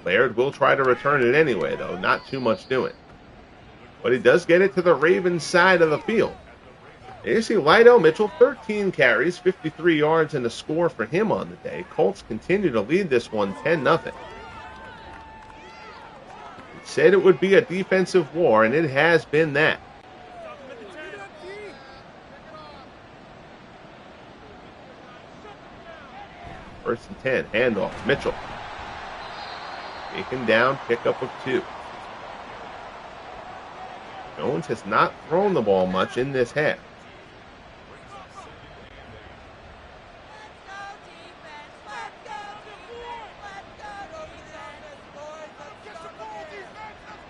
A: Laird will try to return it anyway, though. Not too much doing. But he does get it to the Ravens side of the field. There you see Lydell Mitchell, 13 carries, 53 yards, and a score for him on the day. Colts continue to lead this one 10-0. Said it would be a defensive war, and it has been that. First and 10, handoff, Mitchell. Taken down, pickup of 2. Jones has not thrown the ball much in this half.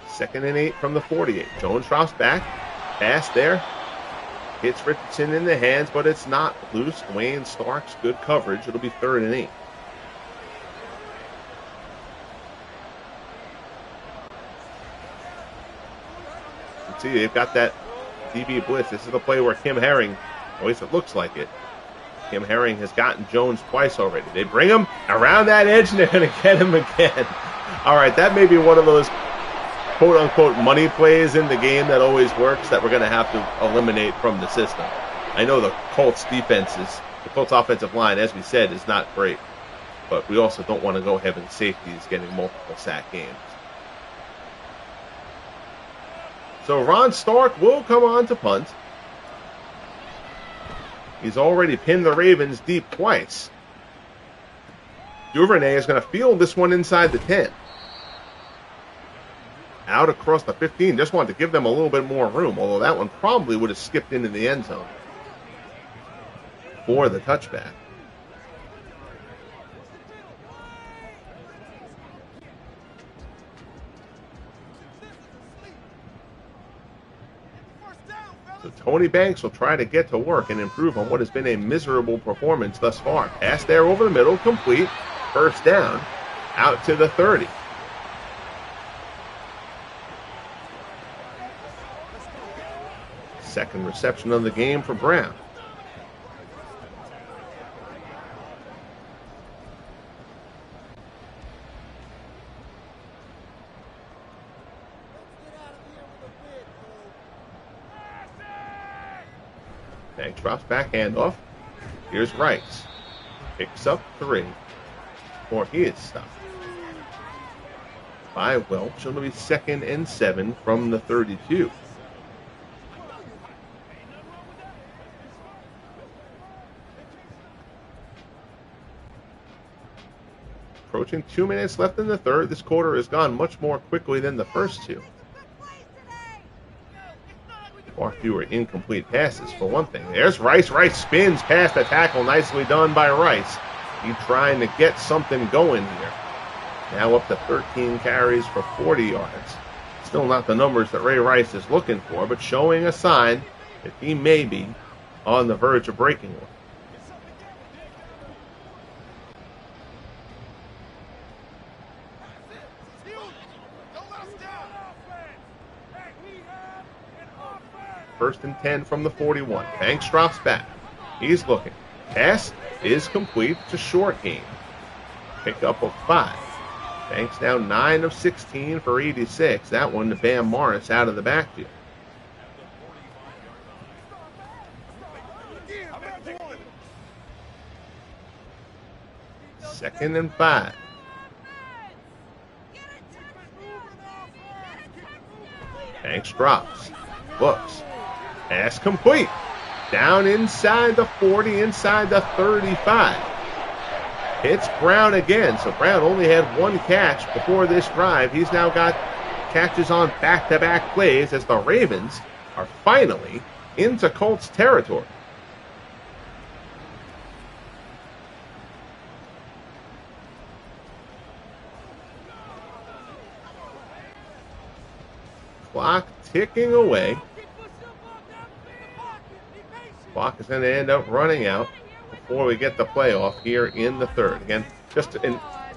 A: Second and 8 from the 48. Jones drops back. Pass there. Hits Richardson in the hands, but it's not loose. Wayne Starks, good coverage. It'll be 3rd and 8. Let's see, they've got that DB blitz. This is the play where Kim Herring, at least it looks like it. Kim Herring has gotten Jones twice already. They bring him around that edge, and they're going to get him again. All right, that may be one of those quote-unquote money plays in the game that always works that we're going to have to eliminate from the system. I know the Colts defenses, the Colts offensive line, as we said, is not great. But we also don't want to go having safeties getting multiple sack games. So Ron Stark will come on to punt. He's already pinned the Ravens deep twice. Duvernay is going to field this one inside the 10. Out across the 15. Just wanted to give them a little bit more room, although that one probably would have skipped into the end zone for the touchback. So Tony Banks will try to get to work and improve on what has been a miserable performance thus far. Pass there over the middle, complete. First down, out to the 30. Second reception of the game for Brown. Banks drops back, handoff. Here's Rice. Picks up 3. Or he is stopped by Welch. It'll be 2nd and 7 from the 32. Approaching 2 minutes left in the third. This quarter has gone much more quickly than the first 2. Far fewer incomplete passes, for one thing. There's Rice. Rice spins past the tackle. Nicely done by Rice. He's trying to get something going here. Now up to 13 carries for 40 yards. Still not the numbers that Ray Rice is looking for, but showing a sign that he may be on the verge of breaking one. First and 10 from the 41. Banks drops back. He's looking. Pass is complete. It's a short game. Pickup of 5. Banks now 9 of 16 for 86. That one to Bam Morris out of the backfield. Second and 5. Banks drops. Looks. Pass complete. Down inside the 40, inside the 35. Hits Brown again. So Brown only had one catch before this drive. He's now got catches on back-to-back plays as the Ravens are finally into Colts territory. Clock ticking away. Clock is going to end up running out before we get the playoff here in the third. Again, just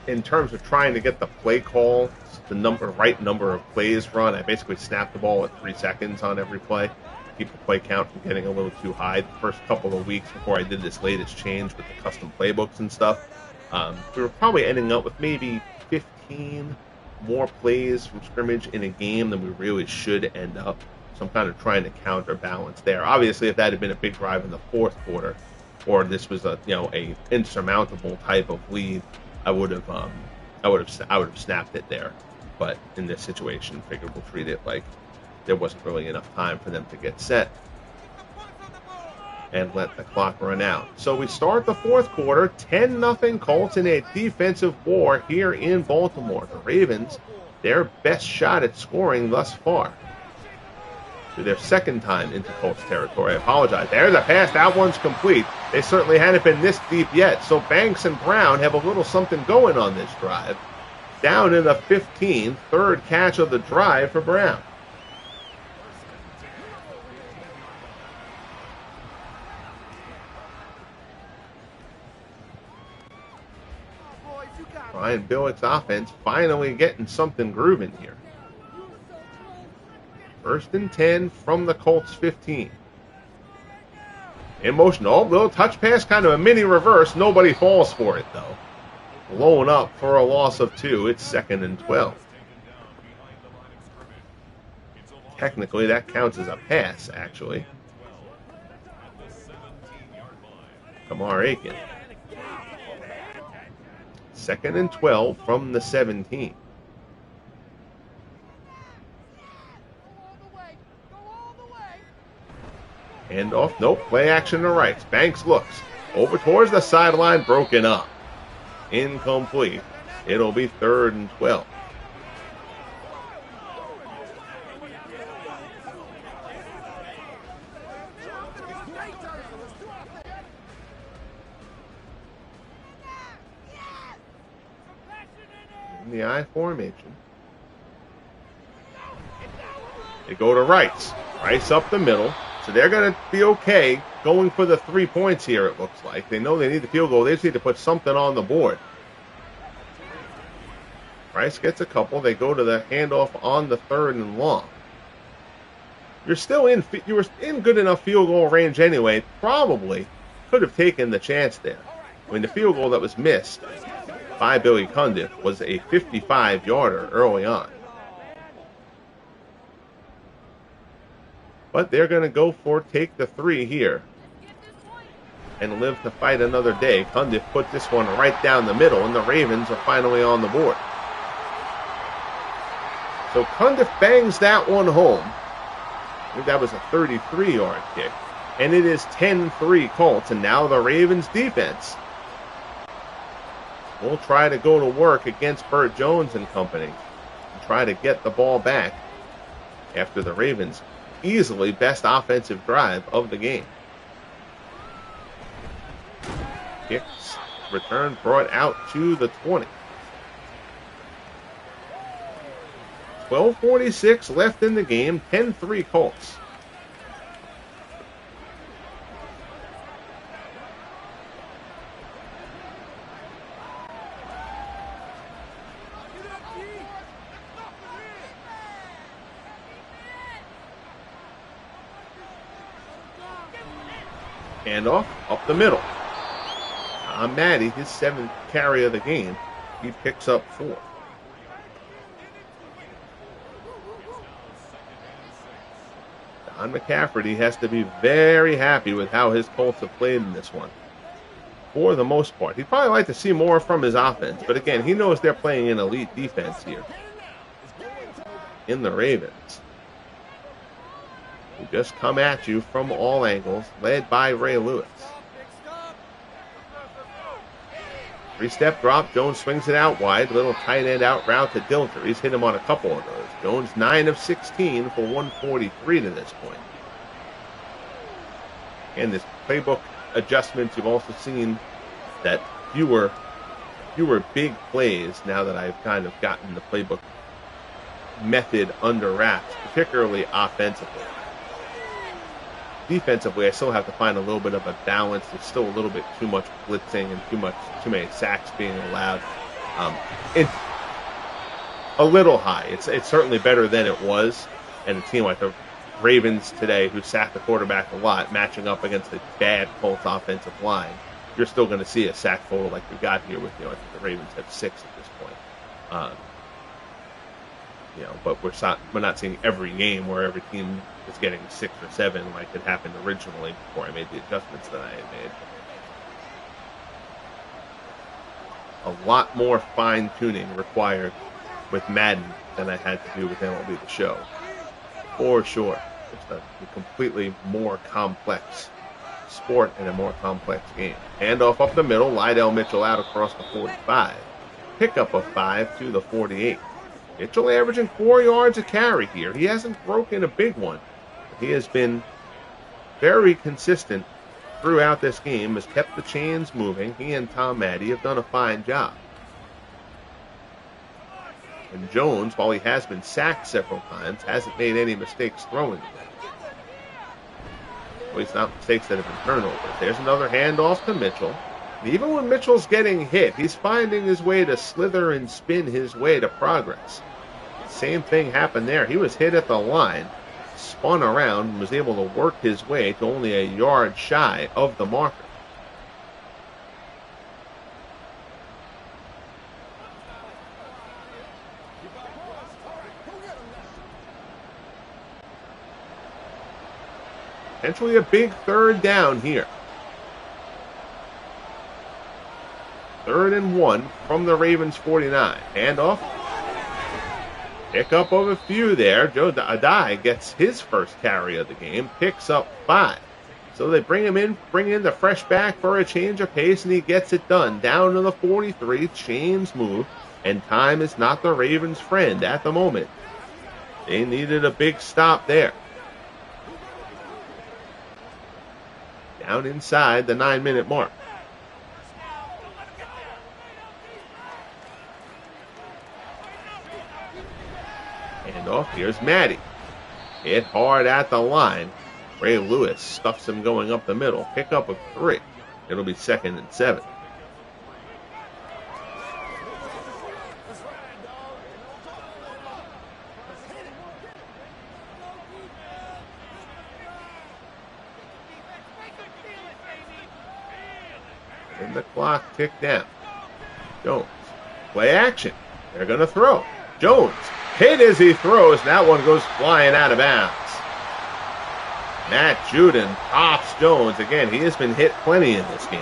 A: in terms of trying to get the play call, the right number of plays run, I basically snapped the ball at 3 seconds on every play. Keep the play count from getting a little too high. The first couple of weeks before I did this latest change with the custom playbooks and stuff, we were probably ending up with maybe 15 more plays from scrimmage in a game than we really should end up. So I'm kind of trying to counterbalance there. Obviously, if that had been a big drive in the fourth quarter, or this was a insurmountable type of lead, I would have snapped it there. But in this situation, figured we'll treat it like there wasn't really enough time for them to get set and let the clock run out. So we start the fourth quarter, 10-0 Colts in a defensive war here in Baltimore. The Ravens, their best shot at scoring thus far. To their second time into Colts territory. I apologize. There's a pass. That one's complete. They certainly hadn't been this deep yet. So Banks and Brown have a little something going on this drive. Down in the 15, third catch of the drive for Brown. Brian Billick's offense finally getting something grooving here. First and 10 from the Colts 15. In motion. Oh, little touch pass, kind of a mini reverse. Nobody falls for it, though. Blown up for a loss of 2. It's second and 12. Technically, that counts as a pass, actually. Kamar Aiken. Second and 12 from the 17. Handoff. Nope. Play action to rights. Banks looks. Over towards the sideline. Broken up. Incomplete. It'll be third and 12. In the I formation. They go to Rice. Rice up the middle. So they're going to be okay going for the 3 points here, it looks like. They know they need the field goal. They just need to put something on the board. Rice gets a couple. They go to the handoff on the third and long. You were in good enough field goal range anyway. Probably could have taken the chance there. I mean, the field goal that was missed by Billy Cundiff was a 55-yarder early on. But they're going to go for take the 3 here and live to fight another day. Cundiff put this one right down the middle, and the Ravens are finally on the board. So Cundiff bangs that one home. I think that was a 33-yard kick. And it is 10-3 Colts, and now the Ravens defense will try to go to work against Bert Jones and company and try to get the ball back after the Ravens' easily best offensive drive of the game. Kicks, return, brought out to the 20. 12:46 left in the game, 10-3 Colts. Handoff up the middle. Maddie, his 7th carry of the game, he picks up 4. Don McCaffrey has to be very happy with how his Colts have played in this one. For the most part. He'd probably like to see more from his offense, but again, he knows they're playing an elite defense here. In the Ravens, who just come at you from all angles, led by Ray Lewis. 3-step drop. Jones swings it out wide. Little tight end out route to Dilger. He's hit him on a couple of those. Jones 9 of 16 for 143 to this point. And this playbook adjustments, you've also seen that fewer big plays now that I've kind of gotten the playbook method under wraps, particularly offensively. Defensively, I still have to find a little bit of a balance. There's still a little bit too much blitzing and too many sacks being allowed. It's a little high. It's certainly better than it was. And a team like the Ravens today, who sacked the quarterback a lot, matching up against a bad Colts offensive line, you're still going to see a sack total like we got here with, I think the Ravens have 6 at this point. But we're not seeing every game where every team is getting 6 or 7 like it happened originally before I made the adjustments that I had made. A lot more fine-tuning required with Madden than I had to do with MLB The Show. For sure. It's a completely more complex sport and a more complex game. Handoff up the middle. Lydell Mitchell out across the 45. Pickup of 5 to the 48. Mitchell averaging 4 yards a carry here. He hasn't broken a big one. He has been very consistent throughout this game, has kept the chains moving. He and Tom Maddie have done a fine job. And Jones, while he has been sacked several times, hasn't made any mistakes throwing. At least not mistakes that have been turnovers. There's another handoff to Mitchell. And even when Mitchell's getting hit, he's finding his way to slither and spin his way to progress. Same thing happened there. He was hit at the line, spun around, and was able to work his way to only a yard shy of the marker. Potentially a big 3rd down here. 3rd and 1 from the Ravens 49. Handoff. Pick up of a few there. Joe Adai gets his first carry of the game. Picks up 5. So they bring in the fresh back for a change of pace, and he gets it done. Down to the 43. Chains move, and time is not the Ravens' friend at the moment. They needed a big stop there. Down inside the 9-minute mark. Handoff, here's Maddie. Hit hard at the line. Ray Lewis stuffs him going up the middle. Pickup of 3. It'll be 2nd and 7. And the clock ticked down. Jones. Play action. They're going to throw. Jones. Hit as he throws, and that one goes flying out of bounds. Matt Judon pops Jones. Again, he has been hit plenty in this game.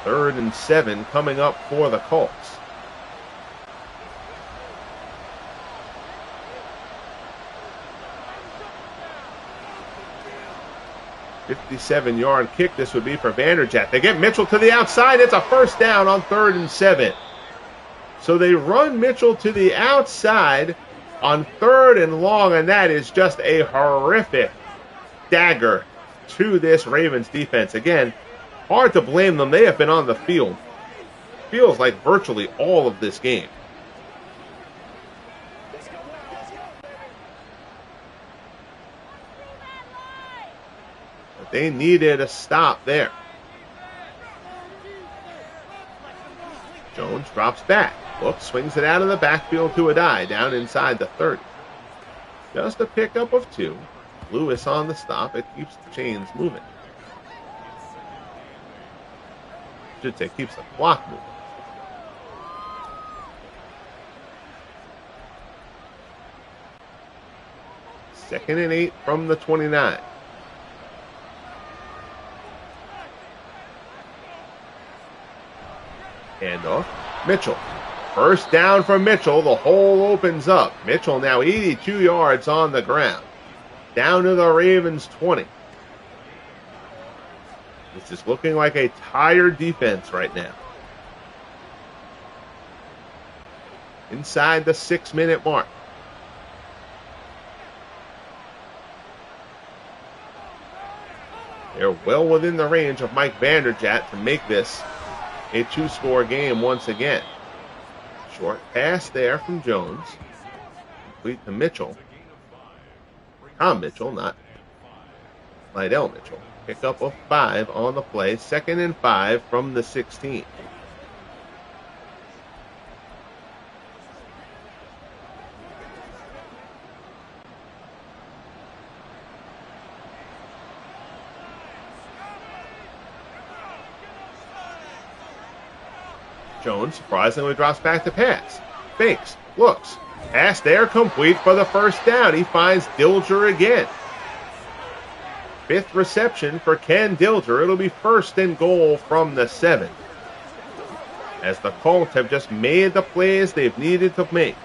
A: 3rd and 7 coming up for the Colts. A 57-yard kick this would be for Vanderjagt. They get Mitchell to the outside. It's a 1st down on 3rd and 7. So they run Mitchell to the outside on 3rd and long, and that is just a horrific dagger to this Ravens defense. Again, hard to blame them. They have been on the field. Feels like virtually all of this game. But they needed a stop there. Jones drops back. Whoops, swings it out of the backfield to Adai, down inside the 30. Just a pickup of 2. Lewis on the stop. It keeps the chains moving. Should say keeps the clock moving. Second and 8 from the 29. Handoff. Mitchell. First down for Mitchell. The hole opens up. Mitchell now 82 yards on the ground. Down to the Ravens 20. This is looking like a tired defense right now. Inside the 6-minute mark. They're well within the range of Mike Vanderjagt to make this a 2-score game once again. Short pass there from Jones. Complete to Mitchell. Tom Mitchell, not Lydell Mitchell. Pick up a 5 on the play. 2nd and 5 from the 16. Jones surprisingly drops back to pass. Fakes. Looks. Pass there complete for the first down. He finds Dilger again. 5th reception for Ken Dilger. It'll be 1st and goal from the 7. As the Colts have just made the plays they've needed to make.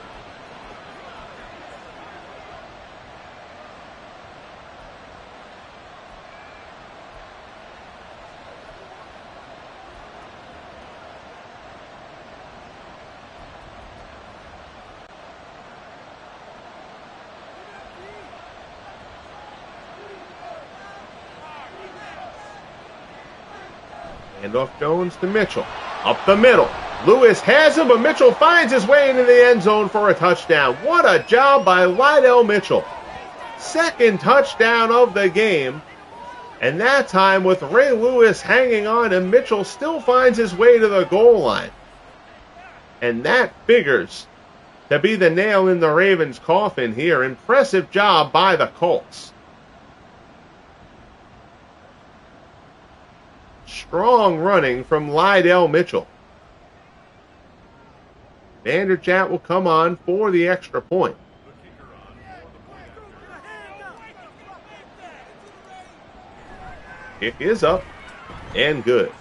A: Handoff Jones to Mitchell. Up the middle. Lewis has him, but Mitchell finds his way into the end zone for a touchdown. What a job by Lydell Mitchell. 2nd touchdown of the game. And that time with Ray Lewis hanging on, and Mitchell still finds his way to the goal line. And that figures to be the nail in the Ravens' coffin here. Impressive job by the Colts. Strong running from Lydell Mitchell. Vanderjagt will come on for the extra point. Kick is up and good.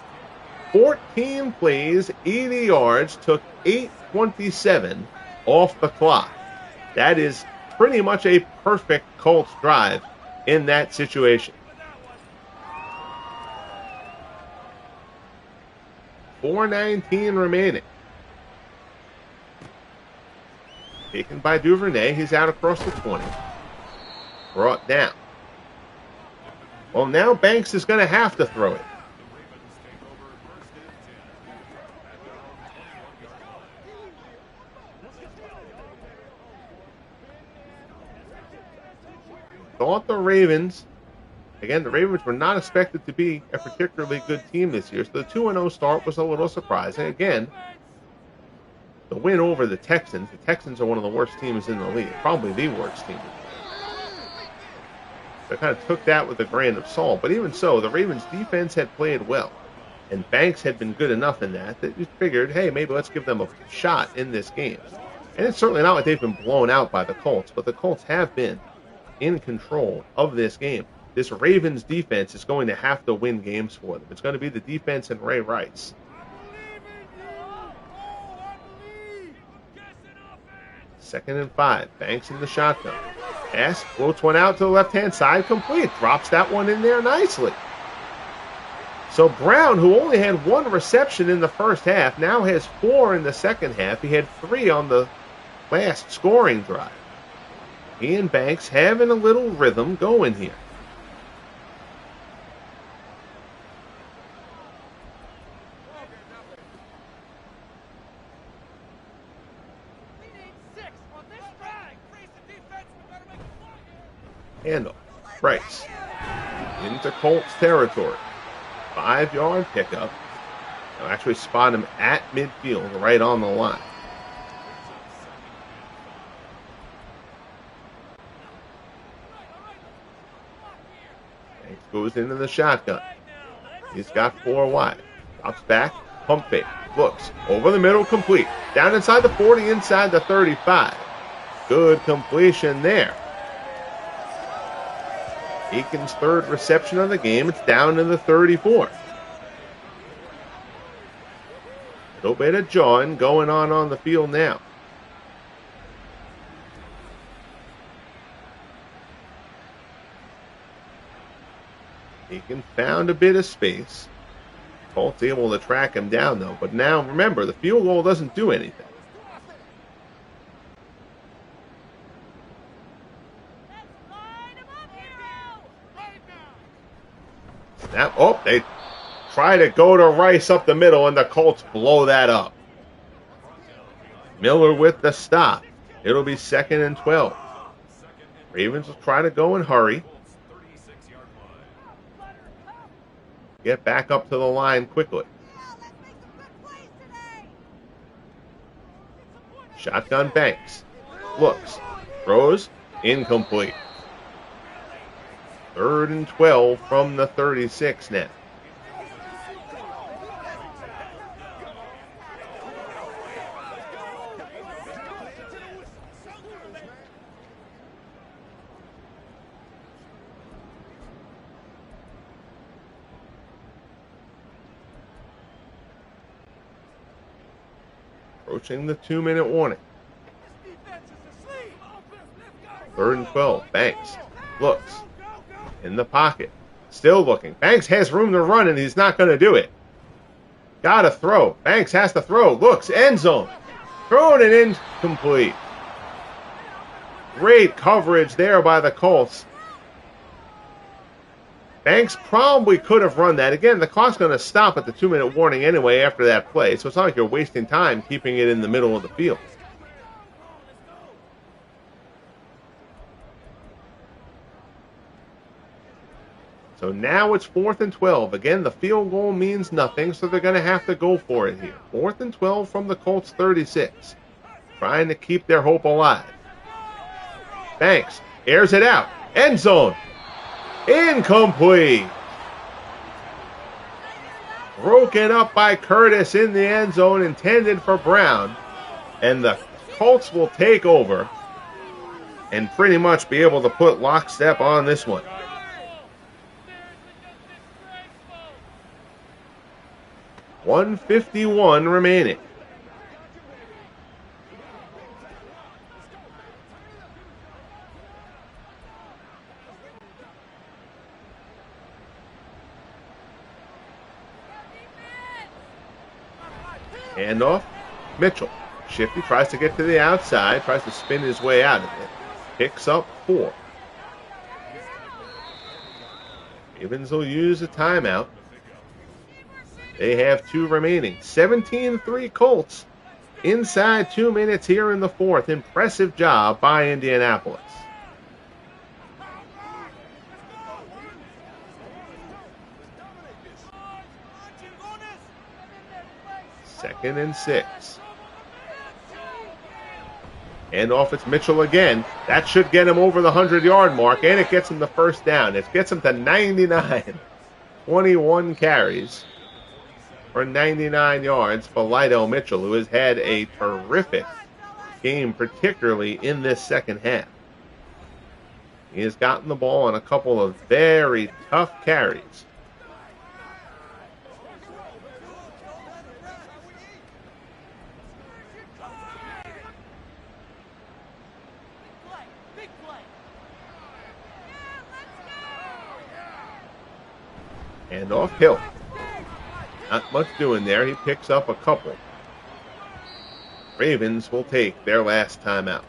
A: 14 plays, 80 yards, took 8:27 off the clock. That is pretty much a perfect Colts drive in that situation. 4:19 remaining. Taken by Duvernay. He's out across the 20. Brought down. Well, now Banks is going to have to throw it. Thought the Ravens, again, the Ravens were not expected to be a particularly good team this year, so the 2-0 start was a little surprising. Again, the win over the Texans. The Texans are one of the worst teams in the league, probably the worst team in the league. So I kind of took that with a grain of salt. But even so, the Ravens' defense had played well, and Banks had been good enough in that you figured, hey, maybe let's give them a shot in this game. And it's certainly not like they've been blown out by the Colts, but the Colts have been in control of this game. This Ravens defense is going to have to win games for them. It's going to be the defense and Ray Rice. Second and 5. Banks in the shotgun. Pass floats one out to the left-hand side. Complete. Drops that one in there nicely. So Brown, who only had 1 reception in the first half, now has 4 in the second half. He had 3 on the last scoring drive. He and Banks having a little rhythm going here. Handle. Price. Into Colts territory. 5-yard pickup. They'll actually spot him at midfield, right on the line. goes into the shotgun. He's got 4 wide. Drops back, pump fake, looks, over the middle, complete. Down inside the 40, inside the 35. Good completion there. Aiken's 3rd reception of the game. It's down to the 34. Little bit of jawing going on the field now. Aiken found a bit of space. Colts able to track him down, though. But now, remember, the field goal doesn't do anything. Snap. Oh, they try to go to Rice up the middle, and the Colts blow that up. Miller with the stop. It'll be 2nd and 12. Ravens will try to go and hurry. Get back up to the line quickly. Shotgun Banks. Looks. Throws. Incomplete. 3rd and 12 from the 36 now. Approaching the 2-minute warning. 3rd and 12. Banks looks in the pocket. Still looking. Banks has room to run, and he's not going to do it. Got to throw. Banks has to throw. Looks. End zone. Throwing it incomplete. Great coverage there by the Colts. Banks probably could have run that. Again, the clock's going to stop at the 2-minute warning anyway after that play, so it's not like you're wasting time keeping it in the middle of the field. So now it's 4th and 12. Again, the field goal means nothing, so they're going to have to go for it here. 4th and 12 from the Colts 36. Trying to keep their hope alive. Banks airs it out. End zone. Incomplete. Broken up by Curtis in the end zone, intended for Brown. And the Colts will take over and pretty much be able to put lockstep on this one. .151 remaining. Handoff. Mitchell. Shifty tries to get to the outside, tries to spin his way out of it. Picks up 4. Ravens will use a timeout. They have 2 remaining. 17-3 Colts. Inside 2 minutes here in the 4th. Impressive job by Indianapolis. Second and 6. And off it's Mitchell again. That should get him over the 100-yard mark, and it gets him the first down. It gets him to 99. 21 carries for 99 yards for Lydell Mitchell, who has had a terrific game, particularly in this second half. He has gotten the ball on a couple of very tough carries. And off Hill. Not much doing there. He picks up a couple. Ravens will take their last timeout.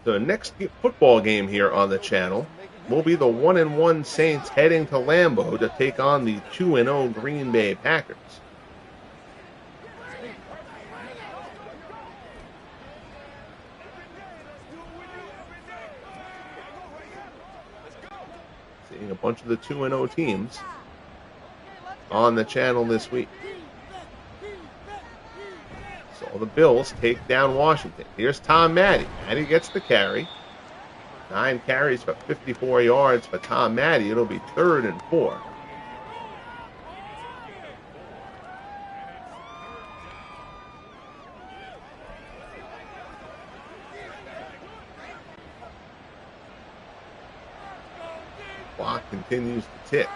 A: The next football game here on the channel will be the 1-1 Saints heading to Lambeau to take on the 2-0 Green Bay Packers. Seeing a bunch of the 2-0 teams on the channel this week. So Well, the Bills take down Washington. Here's Tom Matte. Matte gets the carry. 9 carries for 54 yards for Tom Matte. It'll be 3rd and 4. Clock continues to tick.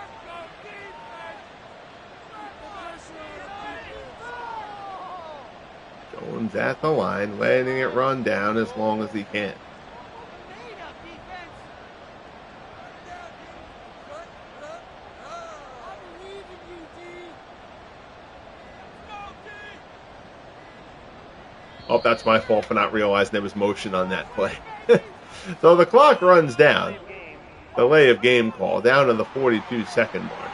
A: Jones at the line, letting it run down as long as he can. Oh, that's my fault for not realizing there was motion on that play. So the clock runs down. Delay of game call down to the 42-second mark.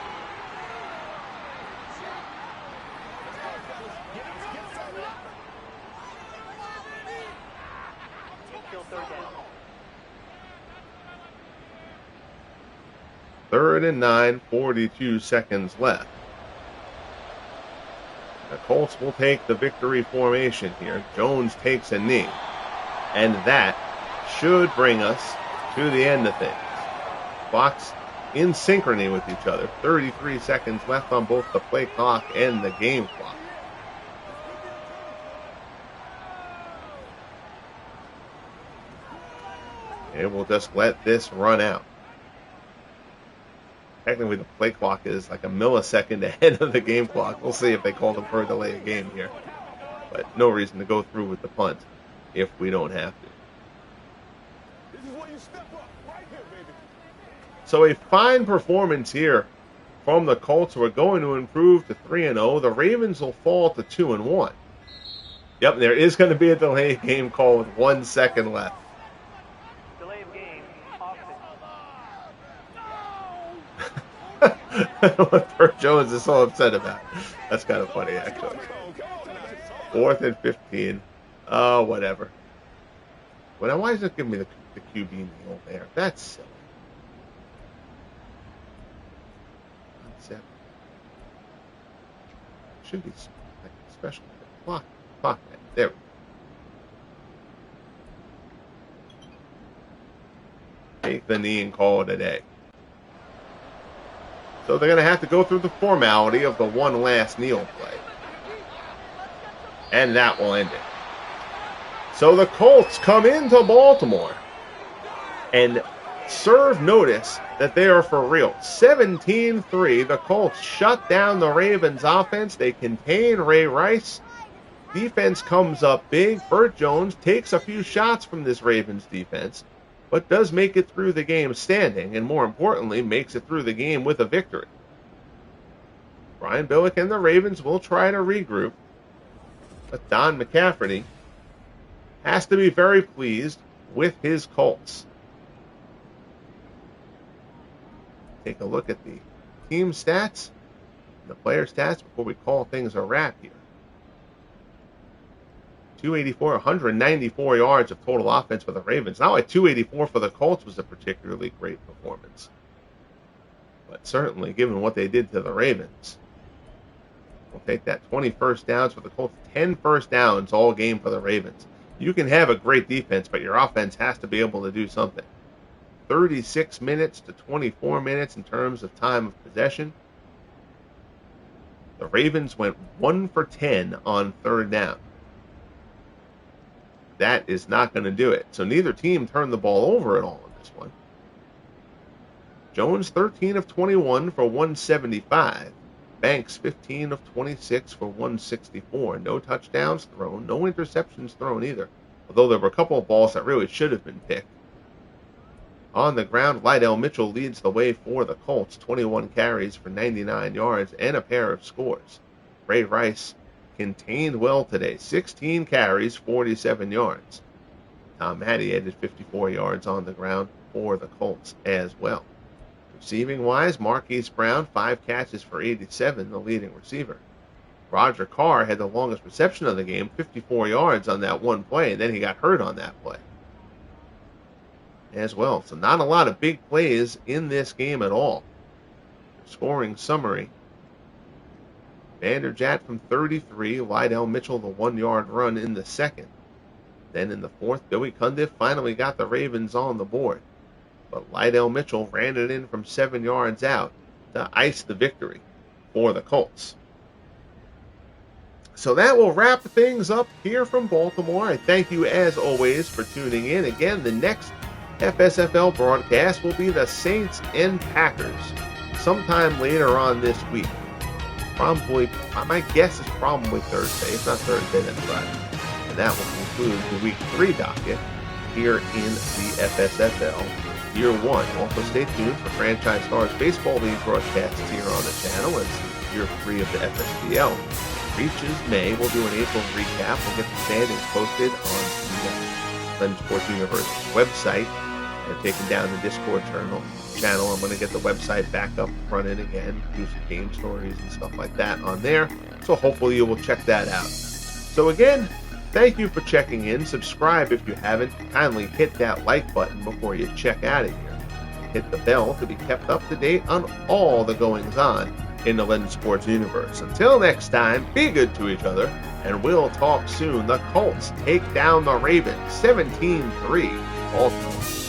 A: Third and 9, 42 seconds left. The Colts will take the victory formation here. Jones takes a knee. And that should bring us to the end of things. Clocks in synchrony with each other. 33 seconds left on both the play clock and the game clock. And we'll just let this run out. Technically, the play clock is like a millisecond ahead of the game clock. We'll see if they call them for a delay of game here. But no reason to go through with the punt if we don't have to. So a fine performance here from the Colts, who are going to improve to 3-0. The Ravens will fall to 2-1. Yep, there is going to be a delay of game call with 1 second left.
B: Delay of game.
A: What Bert Jones is so upset about. That's kind of funny, actually. 4th and 15. Oh, whatever. Well, now why is it giving me the QB kneel there? That's silly. Should be like special. Clock. There we go. Take the knee and call it a day. So they're going to have to go through the formality of the one last kneel play. And that will end it. So the Colts come into Baltimore and serve notice that they are for real. 17-3, the Colts shut down the Ravens offense. They contain Ray Rice. Defense comes up big. Bert Jones takes a few shots from this Ravens defense, but does make it through the game standing, and more importantly, makes it through the game with a victory. Brian Billick and the Ravens will try to regroup, but Don McCafferty has to be very pleased with his Colts. Take a look at the team stats, the player stats before we call things a wrap here. 284, 194 yards of total offense for the Ravens. Not like 284 for the Colts was a particularly great performance. But certainly, given what they did to the Ravens, we'll take that. 20 first downs for the Colts, 10 first downs all game for the Ravens. You can have a great defense, but your offense has to be able to do something. 36 minutes to 24 minutes in terms of time of possession. The Ravens went 1 for 10 on 3rd down. That is not going to do it. So neither team turned the ball over at all in this one. Jones 13 of 21 for 175. Banks 15 of 26 for 164. No touchdowns thrown, no interceptions thrown either. Although there were a couple of balls that really should have been picked. On the ground, Lydell Mitchell leads the way for the Colts. 21 carries for 99 yards and a pair of scores. Ray Rice contained well today. 16 carries, 47 yards. Tom Matte added 54 yards on the ground for the Colts as well. Receiving-wise, Marquise Brown, 5 catches for 87, the leading receiver. Roger Carr had the longest reception of the game, 54 yards on that one play, and then he got hurt on that play as well. So not a lot of big plays in this game at all. Scoring summary. Vanderjagt from 33, Lydell Mitchell the 1-yard run in the second. Then in the fourth, Billy Cundiff finally got the Ravens on the board. But Lydell Mitchell ran it in from 7 yards out to ice the victory for the Colts. So that will wrap things up here from Baltimore. I thank you as always for tuning in. Again, the next FSFL broadcast will be the Saints and Packers sometime later on this week. Probably, my guess is probably Thursday. If not Thursday, then Friday. And that will conclude the Week 3 docket here in the FSFL Year 1. Also stay tuned for Franchise Stars Baseball League broadcasts here on the channel as Year 3 of the FSBL reaches May. We'll do an April recap. We'll get the standings posted on the Legend Sports Universe website. I've taken down the Discord channel. I'm going to get the website back up front end again, do some game stories and stuff like that on there. So hopefully you will check that out. So again, thank you for checking in. Subscribe if you haven't. Kindly hit that like button before you check out of here. Hit the bell to be kept up to date on all the goings on in the Legend Sports universe. Until next time, be good to each other, and we'll talk soon. The Colts take down the Ravens 17-3. Baltimore.